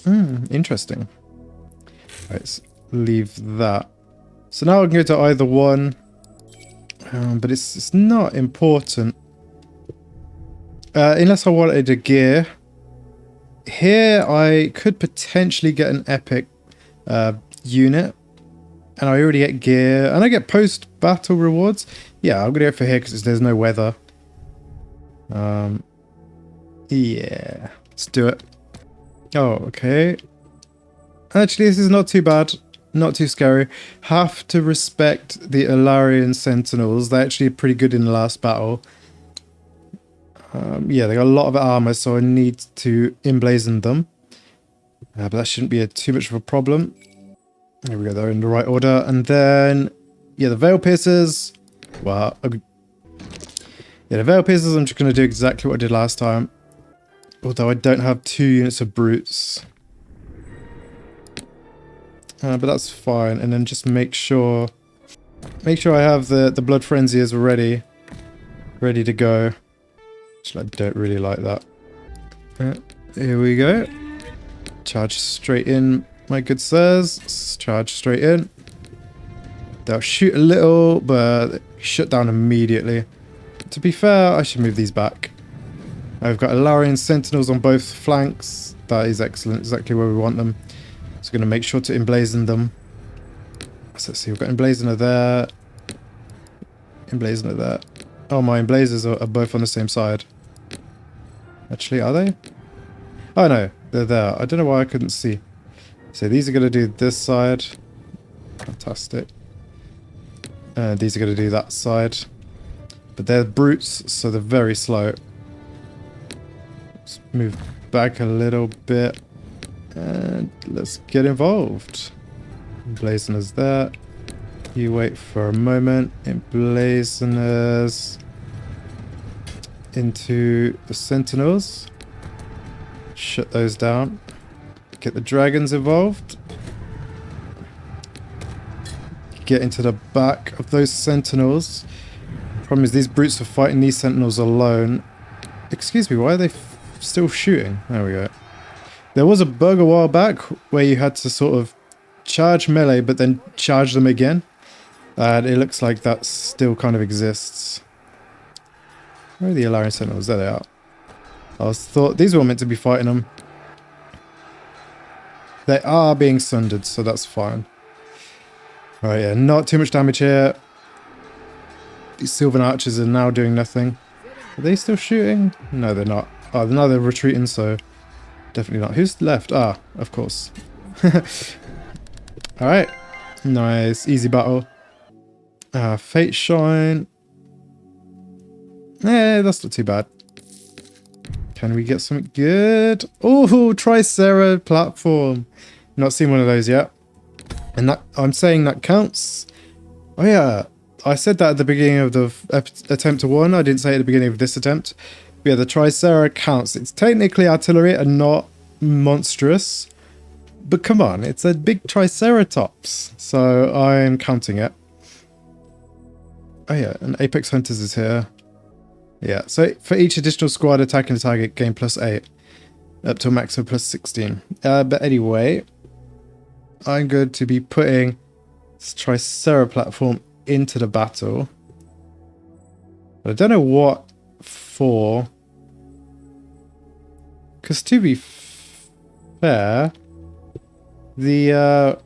Interesting. Right, let's leave that. So now I can go to either one. But it's not important. Unless I wanted a gear. Here I could potentially get an epic unit. And I already get gear. And I get post-battle rewards. Yeah, I'm going to go for here because there's no weather. Yeah, let's do it. Oh, okay. Actually, this is not too bad. Not too scary. Have to respect the Alarian Sentinels. They're actually pretty good in the last battle. Yeah, they got a lot of armor, so I need to emblazon them. But that shouldn't be too much of a problem. There we go, they're in the right order. And then, yeah, the Veil Piercers. Well, yeah, the Veil Piercers, I'm just going to do exactly what I did last time. Although I don't have 2 units of Brutes. But that's fine. And then just make sure I have the Blood Frenziers ready to go. Actually, I don't really like that. Here we go. Charge straight in, my good sirs. Charge straight in. They'll shoot a little, but shut down immediately. To be fair, I should move these back. I've got Alarian Sentinels on both flanks. That is excellent, exactly where we want them. So going to make sure to emblazon them. So let's see, we've got Emblazoner there. Emblazoner there. Oh, my emblazers are both on the same side. Actually, are they? Oh no, they're there. I don't know why I couldn't see. So these are going to do this side. Fantastic. These are going to do that side. But they're brutes, so they're very slow. Let's move back a little bit. And let's get involved. Emblazoner's there. You wait for a moment. Emblazoners into the Sentinels. Shut those down. Get the dragons involved. Get into the back of those Sentinels. Problem is these brutes are fighting these Sentinels alone. Excuse me, why are they still shooting? There we go. There was a bug a while back where you had to sort of charge melee but then charge them again. And it looks like that still kind of exists. Where are the Alarian Sentinels? There they are. I thought these were meant to be fighting them. They are being sundered, so that's fine. Right, yeah, not too much damage here. These Sylvan Archers are now doing nothing. Are they still shooting? No, they're not. Oh, now they're retreating, so definitely not. Who's left? Ah, of course. Alright. Nice. Easy battle. Fate Shine. That's not too bad. Can we get something good? Oh, Tricera platform. Not seen one of those yet. And that I'm saying that counts. Oh yeah, I said that at the beginning of the attempt to 1. I didn't say it at the beginning of this attempt. But yeah, the Tricera counts. It's technically artillery and not monstrous. But come on, it's a big Triceratops. So I'm counting it. Oh yeah, and Apex Hunters is here. Yeah, so for each additional squad attacking the target, gain +8. Up to a max of +16. But anyway, I'm going to be putting this Tricera platform into the battle. But I don't know what for. Because to be fair, the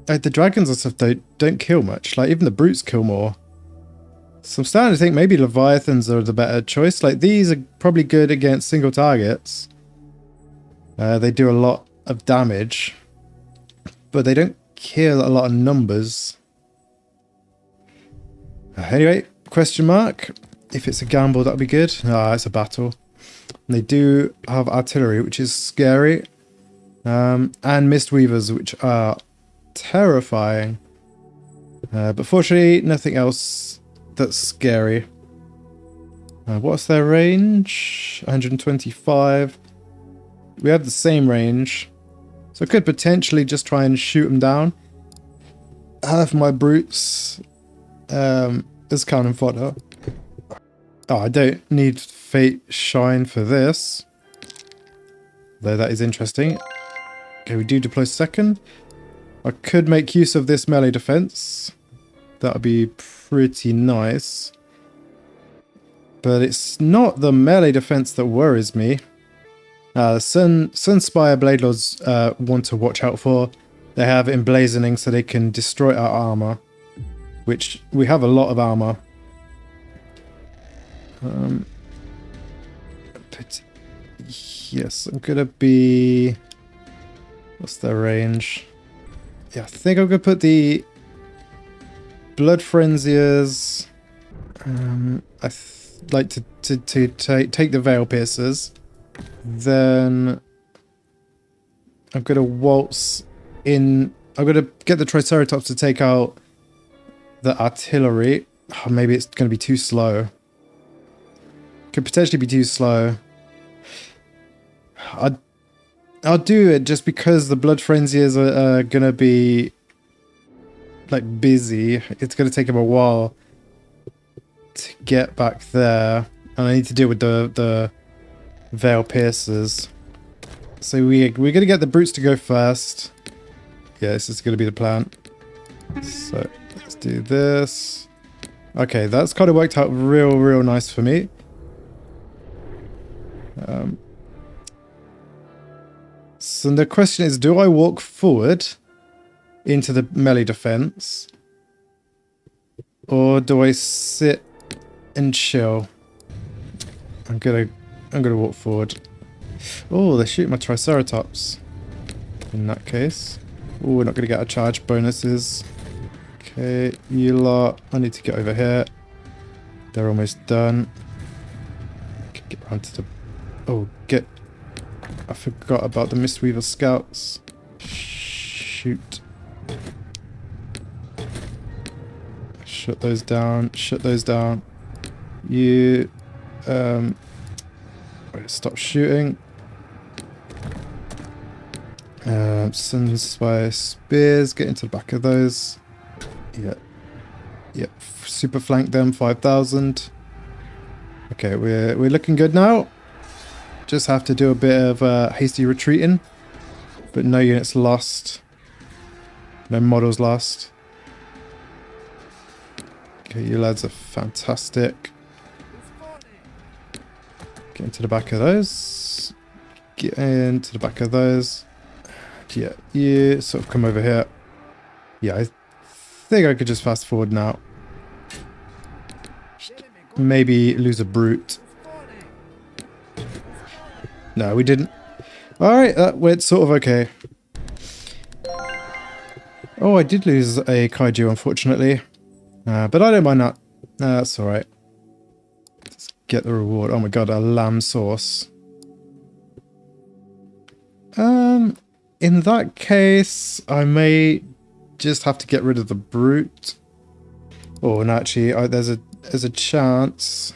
dragons and stuff don't kill much. Like, even the brutes kill more. So I'm starting to think maybe Leviathans are the better choice. Like, these are probably good against single targets. They do a lot of damage. But they don't kill a lot of numbers. Anyway, question mark. If it's a gamble, that'd be good. Ah, it's a battle. And they do have artillery, which is scary. And Mistweavers, which are terrifying. But fortunately, nothing else that's scary. What's their range? 125. We have the same range. So I could potentially just try and shoot them down. Have my brutes as cannon fodder. Oh, I don't need Fate Shine for this. Though that is interesting. Okay, we do deploy second. I could make use of this melee defense. That would be pretty nice. But it's not the melee defense that worries me. Sunspire Bladelords want to watch out for. They have emblazoning so they can destroy our armor. Which, we have a lot of armor. But Yes, I'm gonna be... What's their range? Yeah, I think I'm gonna put the Blood Frenziers. Like to take the Veil Piercers. Then I'm gonna waltz in. I'm gonna get the Triceratops to take out the artillery. Oh, maybe it's gonna be too slow. Could potentially be too slow. I'll do it just because the Blood Frenziers are gonna be like busy. It's gonna take them a while to get back there, and I need to deal with the Veil Piercers. So we're gonna get the brutes to go first. Yeah, this is gonna be the plan. So let's do this. Okay, that's kind of worked out real nice for me. So the question is, do I walk forward into the melee defense, or do I sit and chill? I'm gonna walk forward. Oh, they shoot my Triceratops. In that case, oh, we're not gonna get our charge bonuses. Okay, you lot. I need to get over here. They're almost done. Get round to the. Oh, get. I forgot about the Mistweaver Scouts. Shoot. Shut those down. Shut those down. You. Stop shooting. Sunspire Spears. Get into the back of those. Yeah. Yep. Super flank them. 5,000. Okay, we're looking good now. Just have to do a bit of hasty retreating, but no units lost, no models lost. Okay, you lads are fantastic. Get into the back of those. Get into the back of those. Yeah, you sort of come over here. Yeah, I think I could just fast forward now. Maybe lose a brute. No, we didn't. Alright, that went sort of okay. Oh, I did lose a Kaiju, unfortunately. But I don't mind that. That's alright. Let's get the reward. Oh my god, a lamb sauce. In that case, I may just have to get rid of the brute. Oh, and actually, there's a chance.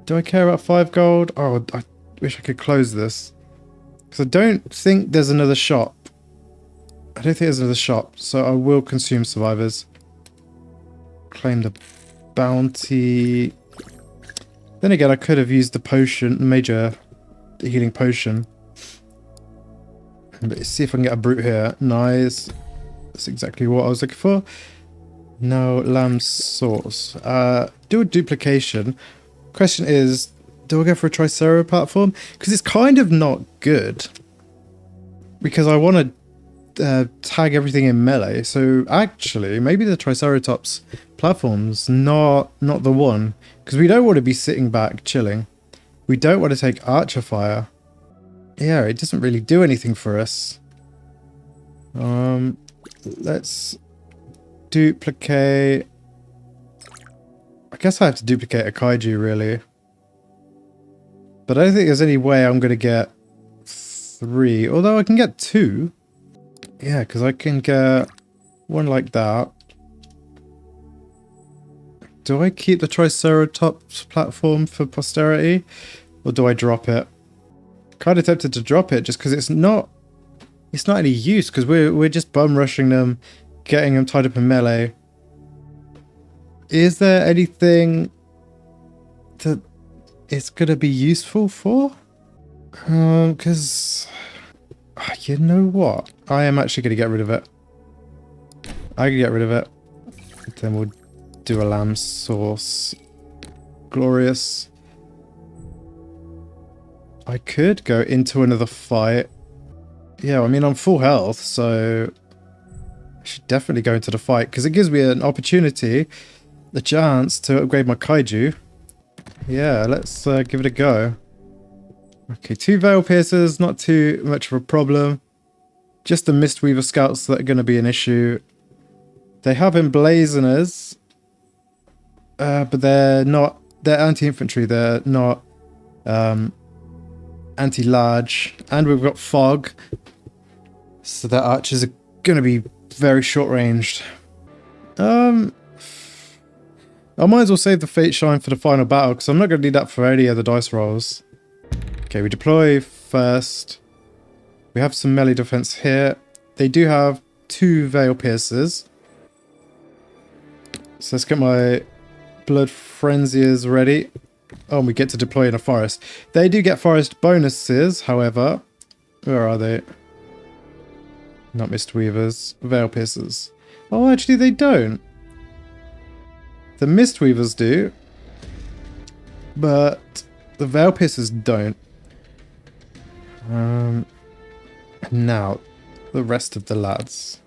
Do I care about 5 gold? Oh, I wish I could close this. Because I don't think there's another shop. I don't think there's another shop, so I will consume survivors. Claim the bounty. Then again, I could have used the potion, major healing potion. But see if I can get a brute here. Nice. That's exactly what I was looking for. No, lamb sauce. Do a duplication. Question is, do I go for a Tricero platform? Because it's kind of not good. Because I want to tag everything in melee. So actually, maybe the Triceratops platform's not the one. Because we don't want to be sitting back chilling. We don't want to take Archer Fire. Yeah, it doesn't really do anything for us. Let's duplicate. I guess I have to duplicate a Kaiju, really. But I don't think there's any way I'm going to get 3. Although I can get 2. Yeah, because I can get one like that. Do I keep the Triceratops platform for posterity? Or do I drop it? Kind of tempted to drop it just because it's not any use, because we're just bum rushing them, getting them tied up in melee. Is there anything that it's gonna be useful for? Because you know what? I am actually gonna get rid of it. I can get rid of it. Then we'll do a lamb sauce. Glorious. I could go into another fight. Yeah, I mean, I'm full health, so I should definitely go into the fight, because it gives me an opportunity, a chance to upgrade my Kaiju. Yeah, let's give it a go. Okay, 2 Veil Piercers, not too much of a problem. Just the Mistweaver Scouts that are going to be an issue. They have Emblazoners, but they're not... They're anti-infantry, they're not anti-large. And we've got Fog, so their archers are going to be very short-ranged. I might as well save the Fate Shine for the final battle, because I'm not going to need that for any other dice rolls. Okay, we deploy first. We have some melee defense here. They do have 2 Veil Piercers. So let's get my Blood Frenziers ready. Oh, and we get to deploy in a forest. They do get forest bonuses, however. Where are they? Not Mistweavers. Veil Piercers. Oh, actually they don't. The Mistweavers do. But the Veil Piercers don't. Now, the rest of the lads.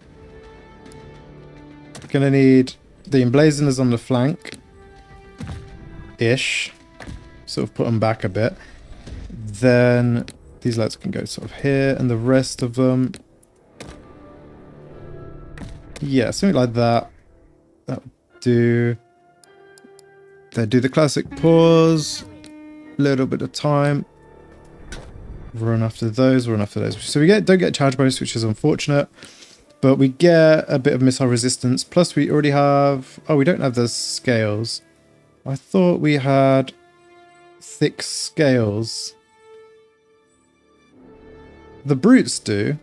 Gonna need the Emblazoners on the flank. Ish. Sort of put them back a bit. Then these lads can go sort of here, and the rest of them... Yeah, something like that. That'll do. They do the classic pause. Little bit of time. Run after those, run after those. So we don't get charge bonus, which is unfortunate. But we get a bit of missile resistance. Plus we already have... Oh, we don't have the scales. I thought we had thick scales. The brutes do.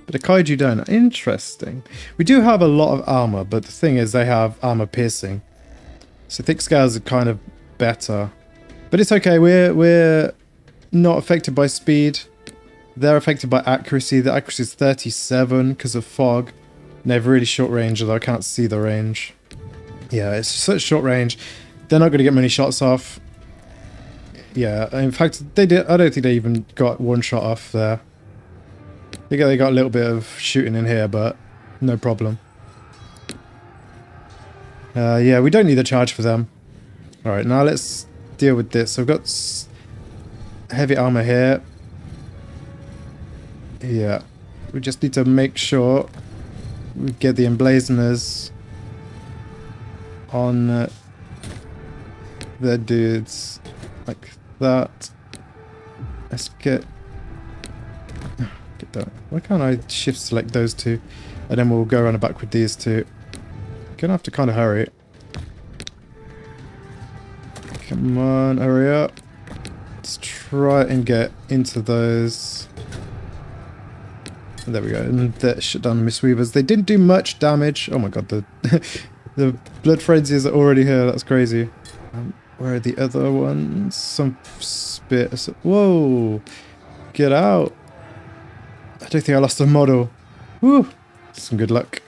But the kaiju don't. Interesting. We do have a lot of armor, but the thing is they have armor piercing. So thick scales are kind of better. But it's okay. We're not affected by speed. They're affected by accuracy. The accuracy is 37 because of fog. And they have really short range, although I can't see the range. Yeah, it's such short range. They're not going to get many shots off. Yeah, in fact, they did. I don't think they even got one shot off there. They got a little bit of shooting in here, but no problem. Yeah, we don't need a charge for them. Alright, now let's deal with this. So we've got heavy armor here. Yeah, we just need to make sure we get the Emblazoners on the dudes like that. Let's get that. Why can't I shift select those two? And then we'll go around the back with these two. Gonna have to kind of hurry. Come on, hurry up. Let's try and get into those. There we go. And that shut down the Mistweavers. They didn't do much damage. Oh my god, the the Blood Frenzies are already here. That's crazy. Where are the other ones? Some spit. Whoa! Get out! I don't think I lost a model. Woo! Some good luck.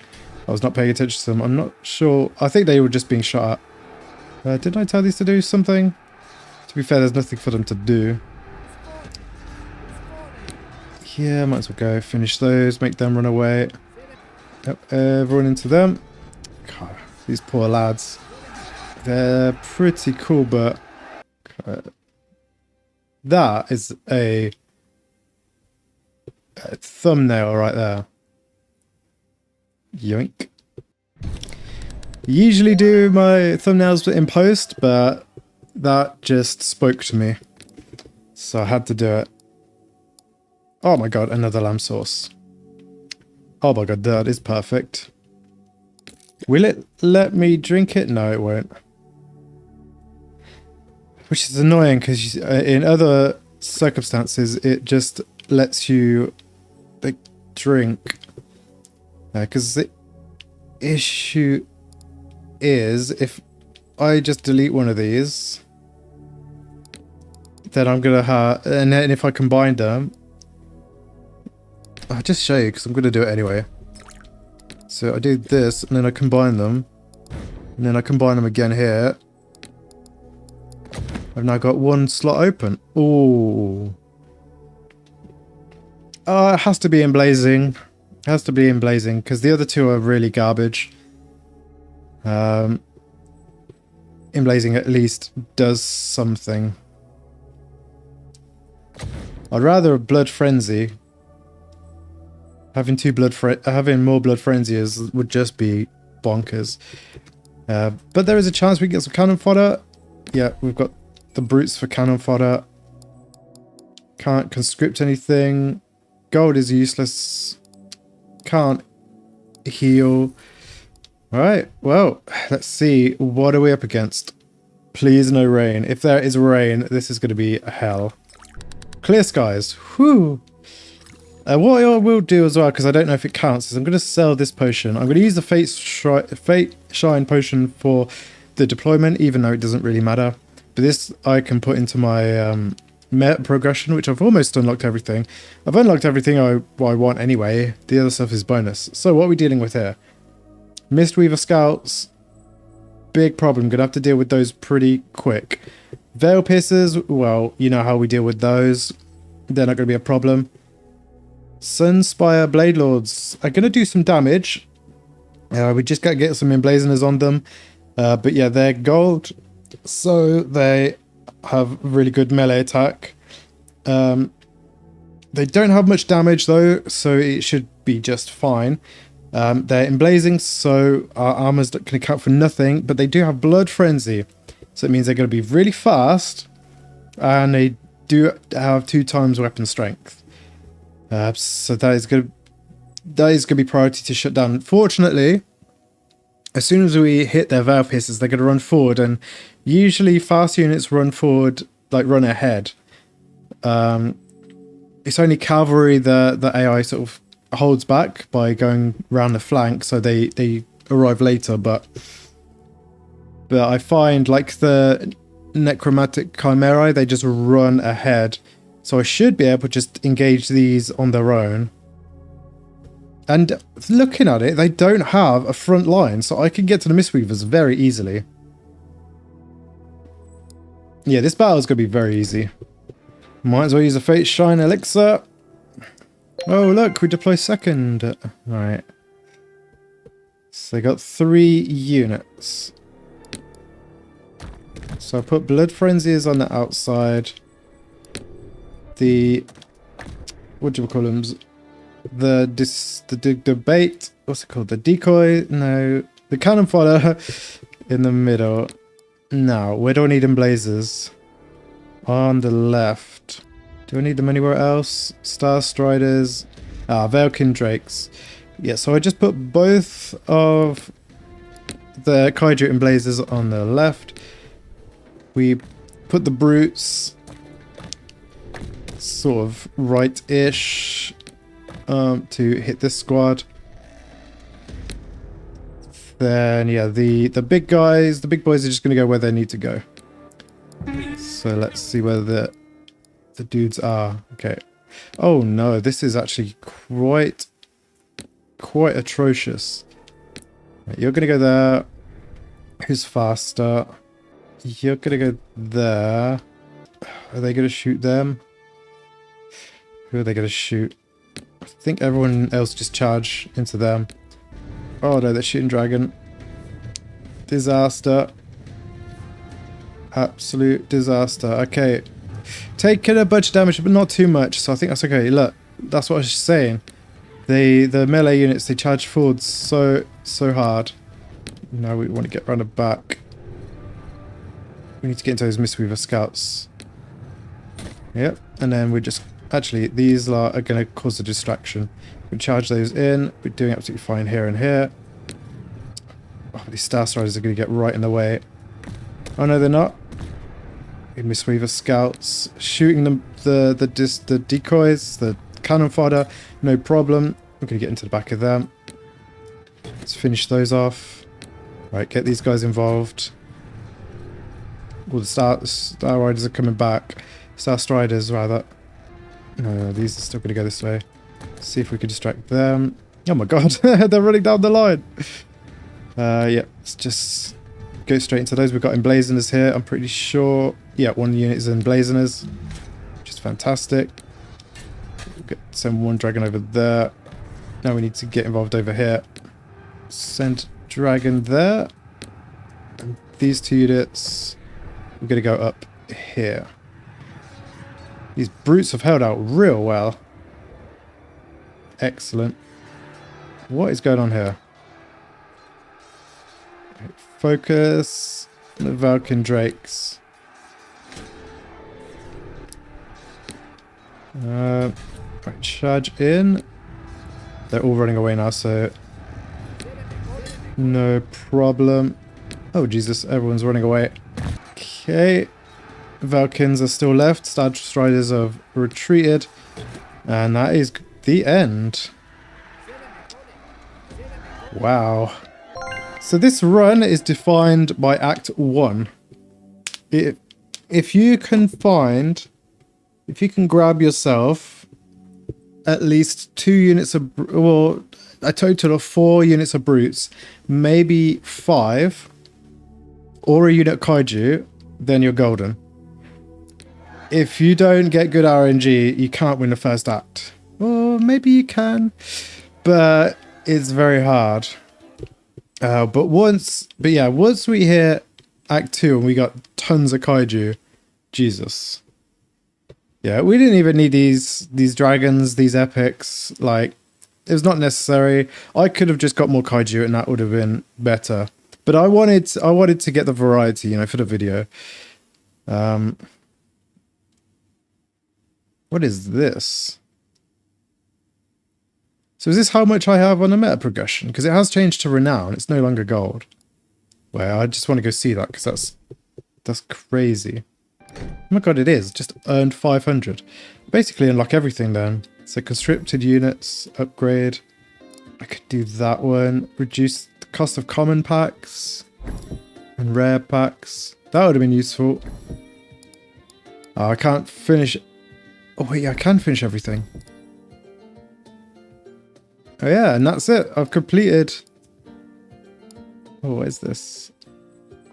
I was not paying attention to them. I'm not sure. I think they were just being shot at. Didn't I tell these to do something? To be fair, there's nothing for them to do. Yeah, might as well go. Finish those. Make them run away. Yep, everyone into them. God, these poor lads. They're pretty cool, but... that is a thumbnail right there. Yoink. Usually do my thumbnails in post, but that just spoke to me. So I had to do it. Oh my god, another lamb sauce. Oh my god, that is perfect. Will it let me drink it? No, it won't. Which is annoying because in other circumstances it just lets you like drink. Because the issue is if I just delete one of these, then I'm gonna have, and then if I combine them, I'll just show you because I'm gonna do it anyway. So I do this and then I combine them, and then I combine them again here. I've now got one slot open. Ooh. It has to be in blazing. It has to be in blazing because the other two are really garbage. In emblazing at least does something. I'd rather a blood frenzy. Having more blood frenzies would just be bonkers. But there is a chance we get some cannon fodder. Yeah, we've got the brutes for cannon fodder. Can't conscript anything. Gold is useless. Can't heal. Alright, well, let's see. What are we up against? Please no rain. If there is rain, this is going to be hell. Clear skies. Whew. What I will do as well, because I don't know if it counts, is I'm going to sell this potion. I'm going to use the Fate Shine potion for the deployment, even though it doesn't really matter. But this I can put into my meta progression, which I've almost unlocked everything. I've unlocked everything I want anyway. The other stuff is bonus. So what are we dealing with here? Mistweaver Scouts. Big problem. Going to have to deal with those pretty quick. Veil Piercers, well, you know how we deal with those. They're not going to be a problem. Sunspire Blade Lords are going to do some damage. We just got to get some emblazoners on them. But yeah, they're gold. So they have really good melee attack. They don't have much damage though, so it should be just fine. They're emblazing, so our armor's going to count for nothing. But they do have Blood Frenzy. So it means they're going to be really fast. And they do have 2 times weapon strength. So that is going to be priority to shut down. Fortunately, as soon as we hit their Veil Piercers, they're going to run forward, and usually fast units run forward, like run ahead. It's only cavalry the AI sort of holds back by going around the flank, so they arrive later. But I find like the Necromantic Chimerae, they just run ahead. So I should be able to just engage these on their own. And looking at it, they don't have a front line, so I can get to the Mistweavers very easily. Yeah, this battle is going to be very easy. Might as well use a Fate Shine Elixir. Oh, look, we deploy second. Alright. So they got 3 units. So I put Blood Frenzies on the outside. The... what do we call them? The bait, what's it called? The decoy? No. The cannon fodder in the middle. Now, where do I need emblazers? On the left. Do I need them anywhere else? Star Striders. Veilkin Drakes. Yeah, so I just put both of the Kaiju emblazers on the left. We put the brutes sort of right-ish. To hit this squad. Then yeah, the big guys, the big boys are just going to go where they need to go. So let's see where the dudes are. Okay. Oh no, this is actually quite atrocious. You're going to go there. Who's faster? You're going to go there. Are they going to shoot them? Who are they going to shoot? I think everyone else just charge into them. Oh no, they're shooting dragon. Disaster. Absolute disaster. Okay. Taking a bunch of damage, but not too much, so I think that's okay. Look, that's what I was just saying. The melee units, they charge forward so hard. Now we want to get around the back. We need to get into those Mistweaver Scouts. Yep, and then we just... actually, these are going to cause a distraction. We charge those in. We're doing absolutely fine here and here. Oh, these Star Striders are going to get right in the way. Oh no, they're not. Mistweaver Scouts. Shooting them, the decoys, the cannon fodder, no problem. We're going to get into the back of them. Let's finish those off. Right, get these guys involved. All the Star Riders are coming back. Star Striders, rather. No, these are still going to go this way. See if we can distract them. Oh my god, they're running down the line. Yeah, let's just go straight into those. We've got emblazoners here, I'm pretty sure. Yeah, one unit is emblazoners, which is fantastic. We'll send one dragon over there. Now we need to get involved over here. Send dragon there. And these 2 units. We're going to go up here. These brutes have held out real well. Excellent. What is going on here? Okay, focus on the Vulcan Drakes. Right, charge in. They're all running away now, so no problem. Oh Jesus, everyone's running away. Okay. Vulcans are still left. Star Striders have retreated. And that is the end. Wow. So this run is defined by Act 1. If you can grab yourself at least 2 units of, well, a total of 4 units of brutes, maybe 5, or a unit Kaiju, then you're golden. If you don't get good RNG, you can't win the first act. Or maybe you can, but it's very hard. But once we hit Act 2 and we got tons of Kaiju, Jesus. Yeah, we didn't even need these dragons, these epics. Like, it was not necessary. I could have just got more Kaiju and that would have been better. But I wanted to get the variety, you know, for the video. What is this? So is this how much I have on the meta progression? Because it has changed to renown. It's no longer gold. Well, I just want to go see that because that's crazy. Oh my god, it is. Just earned 500. Basically unlock everything then. So conscripted units, upgrade. I could do that one. Reduce the cost of common packs and rare packs. That would have been useful. Oh, I can't finish. Oh wait, I can finish everything. Oh yeah, and that's it. I've completed. Oh, what is this?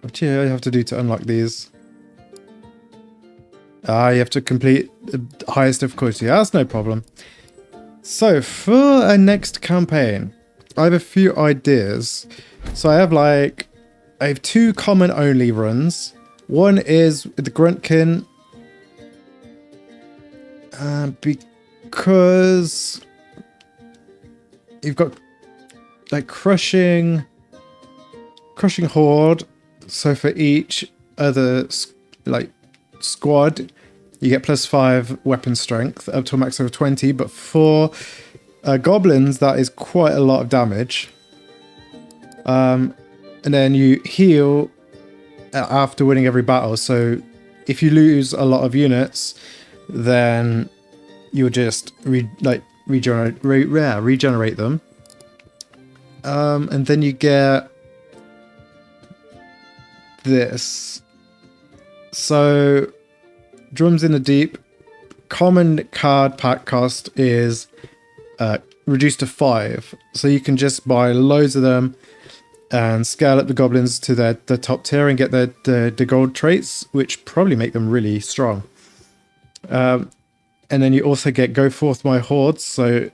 What do you have to do to unlock these? Ah, you have to complete the highest difficulty. That's no problem. So for our next campaign, I have a few ideas. So I have 2 common only runs. One is with the Gruntkin. Because you've got like crushing horde. So for each other like squad, you get +5 weapon strength up to a max of 20. But for goblins, that is quite a lot of damage. And then you heal after winning every battle. So if you lose a lot of units, then you'll just regenerate them. And then you get this. So Drums in the Deep, common card pack cost is reduced to 5. So you can just buy loads of them and scale up the goblins to the top tier and get the gold traits, which probably make them really strong. And then you also get Go Forth My Hordes, so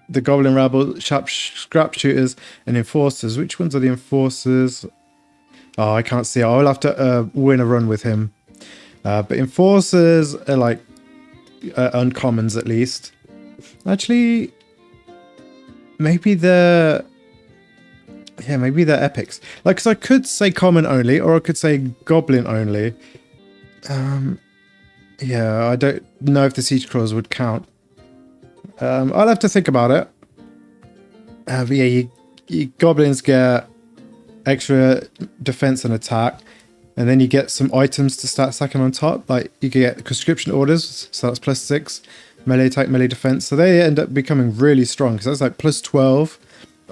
the Goblin Rabble, Scrap Shooters, and Enforcers. Which ones are the Enforcers? Oh, I can't see. I'll have to win a run with him. But Enforcers are like uncommons at least. Actually, maybe they're epics. Like, because I could say common only, or I could say goblin only. Yeah, I don't know if the siege claws would count. I'll have to think about it. But yeah, you goblins get extra defense and attack, and then you get some items to start stacking on top. Like you get conscription orders, so that's +6 melee attack, melee defense. So they end up becoming really strong because that's like +12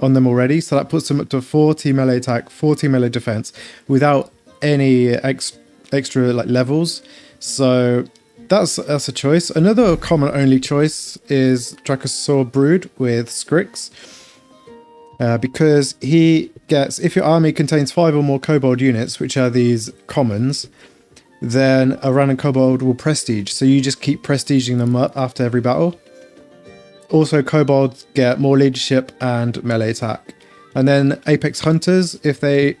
on them already. So that puts them up to 40 melee attack, 40 melee defense without any extra like levels. So that's a choice. Another common only choice is Drakosaur Brood with Scrix. Because he gets, if your army contains 5 or more kobold units, which are these commons, then a random kobold will prestige. So you just keep prestiging them up after every battle. Also, kobolds get more leadership and melee attack. And then Apex Hunters, if they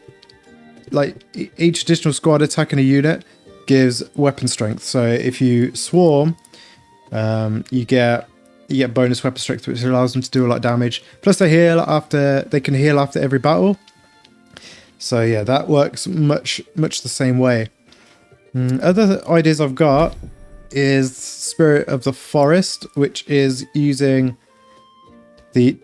each additional squad attacking a unit gives weapon strength. So if you swarm, you get bonus weapon strength, which allows them to do a lot of damage. Plus they can heal after every battle. So yeah, that works much the same way. Other ideas I've got is Spirit of the Forest, which is using the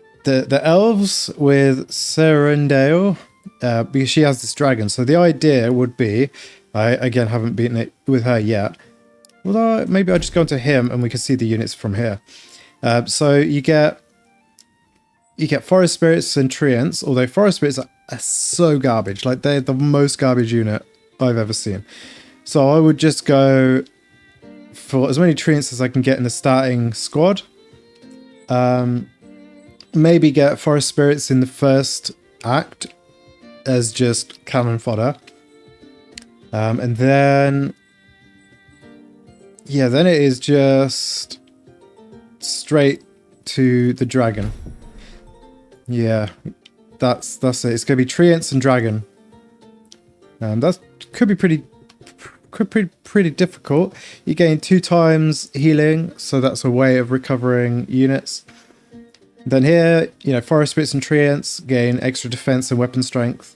elves with Serendale, because she has this dragon. So the idea would be, I again haven't beaten it with her yet, although maybe I'll just go into him and we can see the units from here. So you get Forest Spirits and Treants, although Forest Spirits are so garbage. Like, they're the most garbage unit I've ever seen. So I would just go for as many Treants as I can get in the starting squad. Maybe get Forest Spirits in the first act as just cannon fodder. And then... yeah, then it is just straight to the dragon. Yeah, that's it. It's going to be Treants and dragon. That could be pretty difficult. You gain 2 times healing, so that's a way of recovering units. Then here, Forest Spirits and Treants gain extra defense and weapon strength.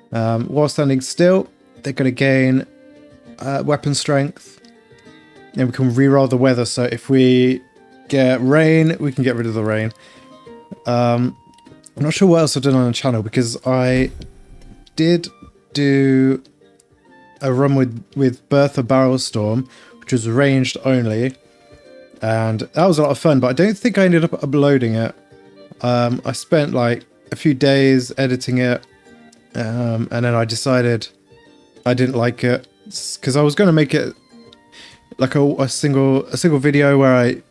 While standing still, they're going to gain weapon strength. And we can reroll the weather, so if we get rain, we can get rid of the rain. I'm not sure what else I've done on the channel, because I did do a run with Bertha Barrelstorm, which was ranged only, and that was a lot of fun, but I don't think I ended up uploading it. I spent like a few days editing it, and then I decided I didn't like it, because I was going to make it like a single video where I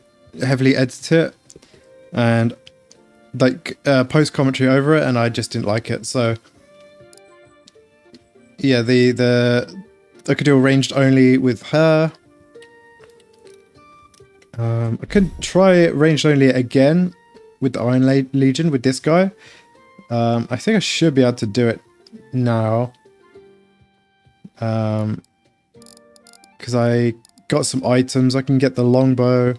heavily edit it and like post commentary over it, and I just didn't like it. So yeah, I could do a ranged only with her. I could try ranged only again with the Iron Legion with this guy. I think I should be able to do it now, because I got some items. I can get the longbow.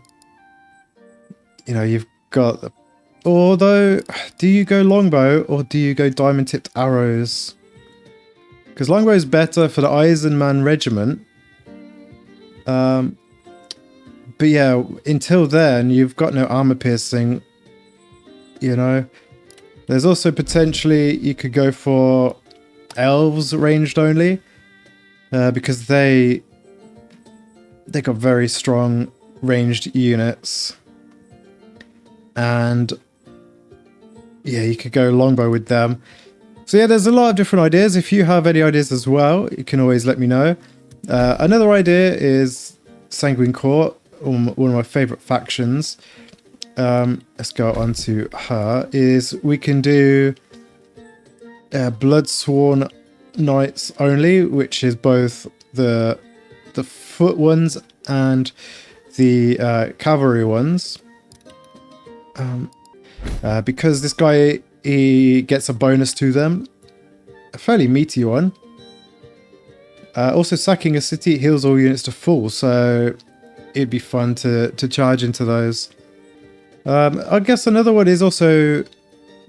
You've got the... although, do you go longbow or do you go diamond tipped arrows? Because longbow is better for the Eisenman regiment. But yeah, until then, you've got no armor piercing. There's also potentially you could go for elves ranged only, because they got very strong ranged units. And yeah, you could go longbow with them. So yeah, there's a lot of different ideas. If you have any ideas as well, you can always let me know. Another idea is Sanguine Court, one of my favorite factions. Let's go on to her. Is we can do Bloodsworn Knights only, which is both the foot ones and the cavalry ones. Because this guy, he gets a bonus to them, a fairly meaty one. Also, sacking a city heals all units to full, so it'd be fun to charge into those. I guess another one is also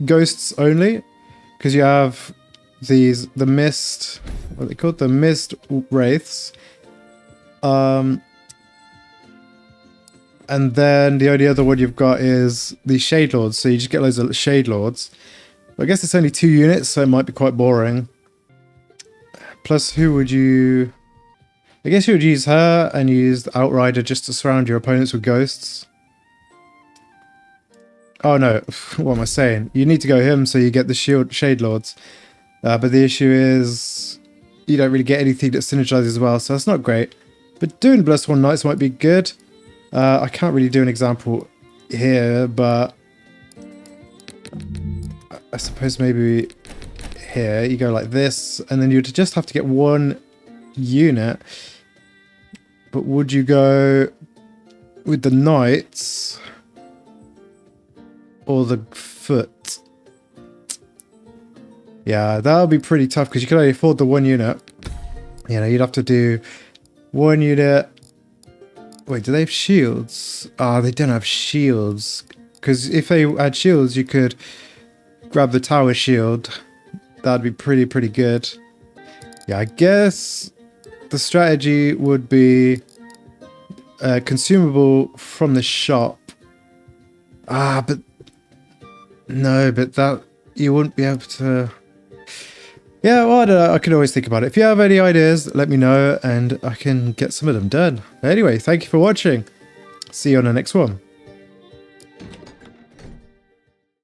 ghosts only, because you have the mist, what are they called? The mist wraiths. And then the only other one you've got is the Shade Lords, so you just get loads of Shade Lords. I guess it's only 2 units, so it might be quite boring. Plus, who would you... I guess you would use her and use the Outrider just to surround your opponents with ghosts. Oh no, what am I saying? You need to go him so you get the Shade Lords. But the issue is you don't really get anything that synergizes well, so that's not great. But doing Bloodsworn Knights might be good. I can't really do an example here, but I suppose maybe here you go like this, and then you'd just have to get 1 unit. But would you go with the knights or the foot? Yeah, that would be pretty tough because you can only afford the 1 unit. You know, you'd have to do 1 unit. Wait, do they have shields? Ah, they don't have shields. Because if they had shields, you could grab the tower shield. That'd be pretty good. Yeah, I guess the strategy would be consumable from the shop. Ah, but no, but that you wouldn't be able to. Yeah, well, I don't know. I can always think about it. If you have any ideas, let me know and I can get some of them done. Anyway, thank you for watching. See you on the next one.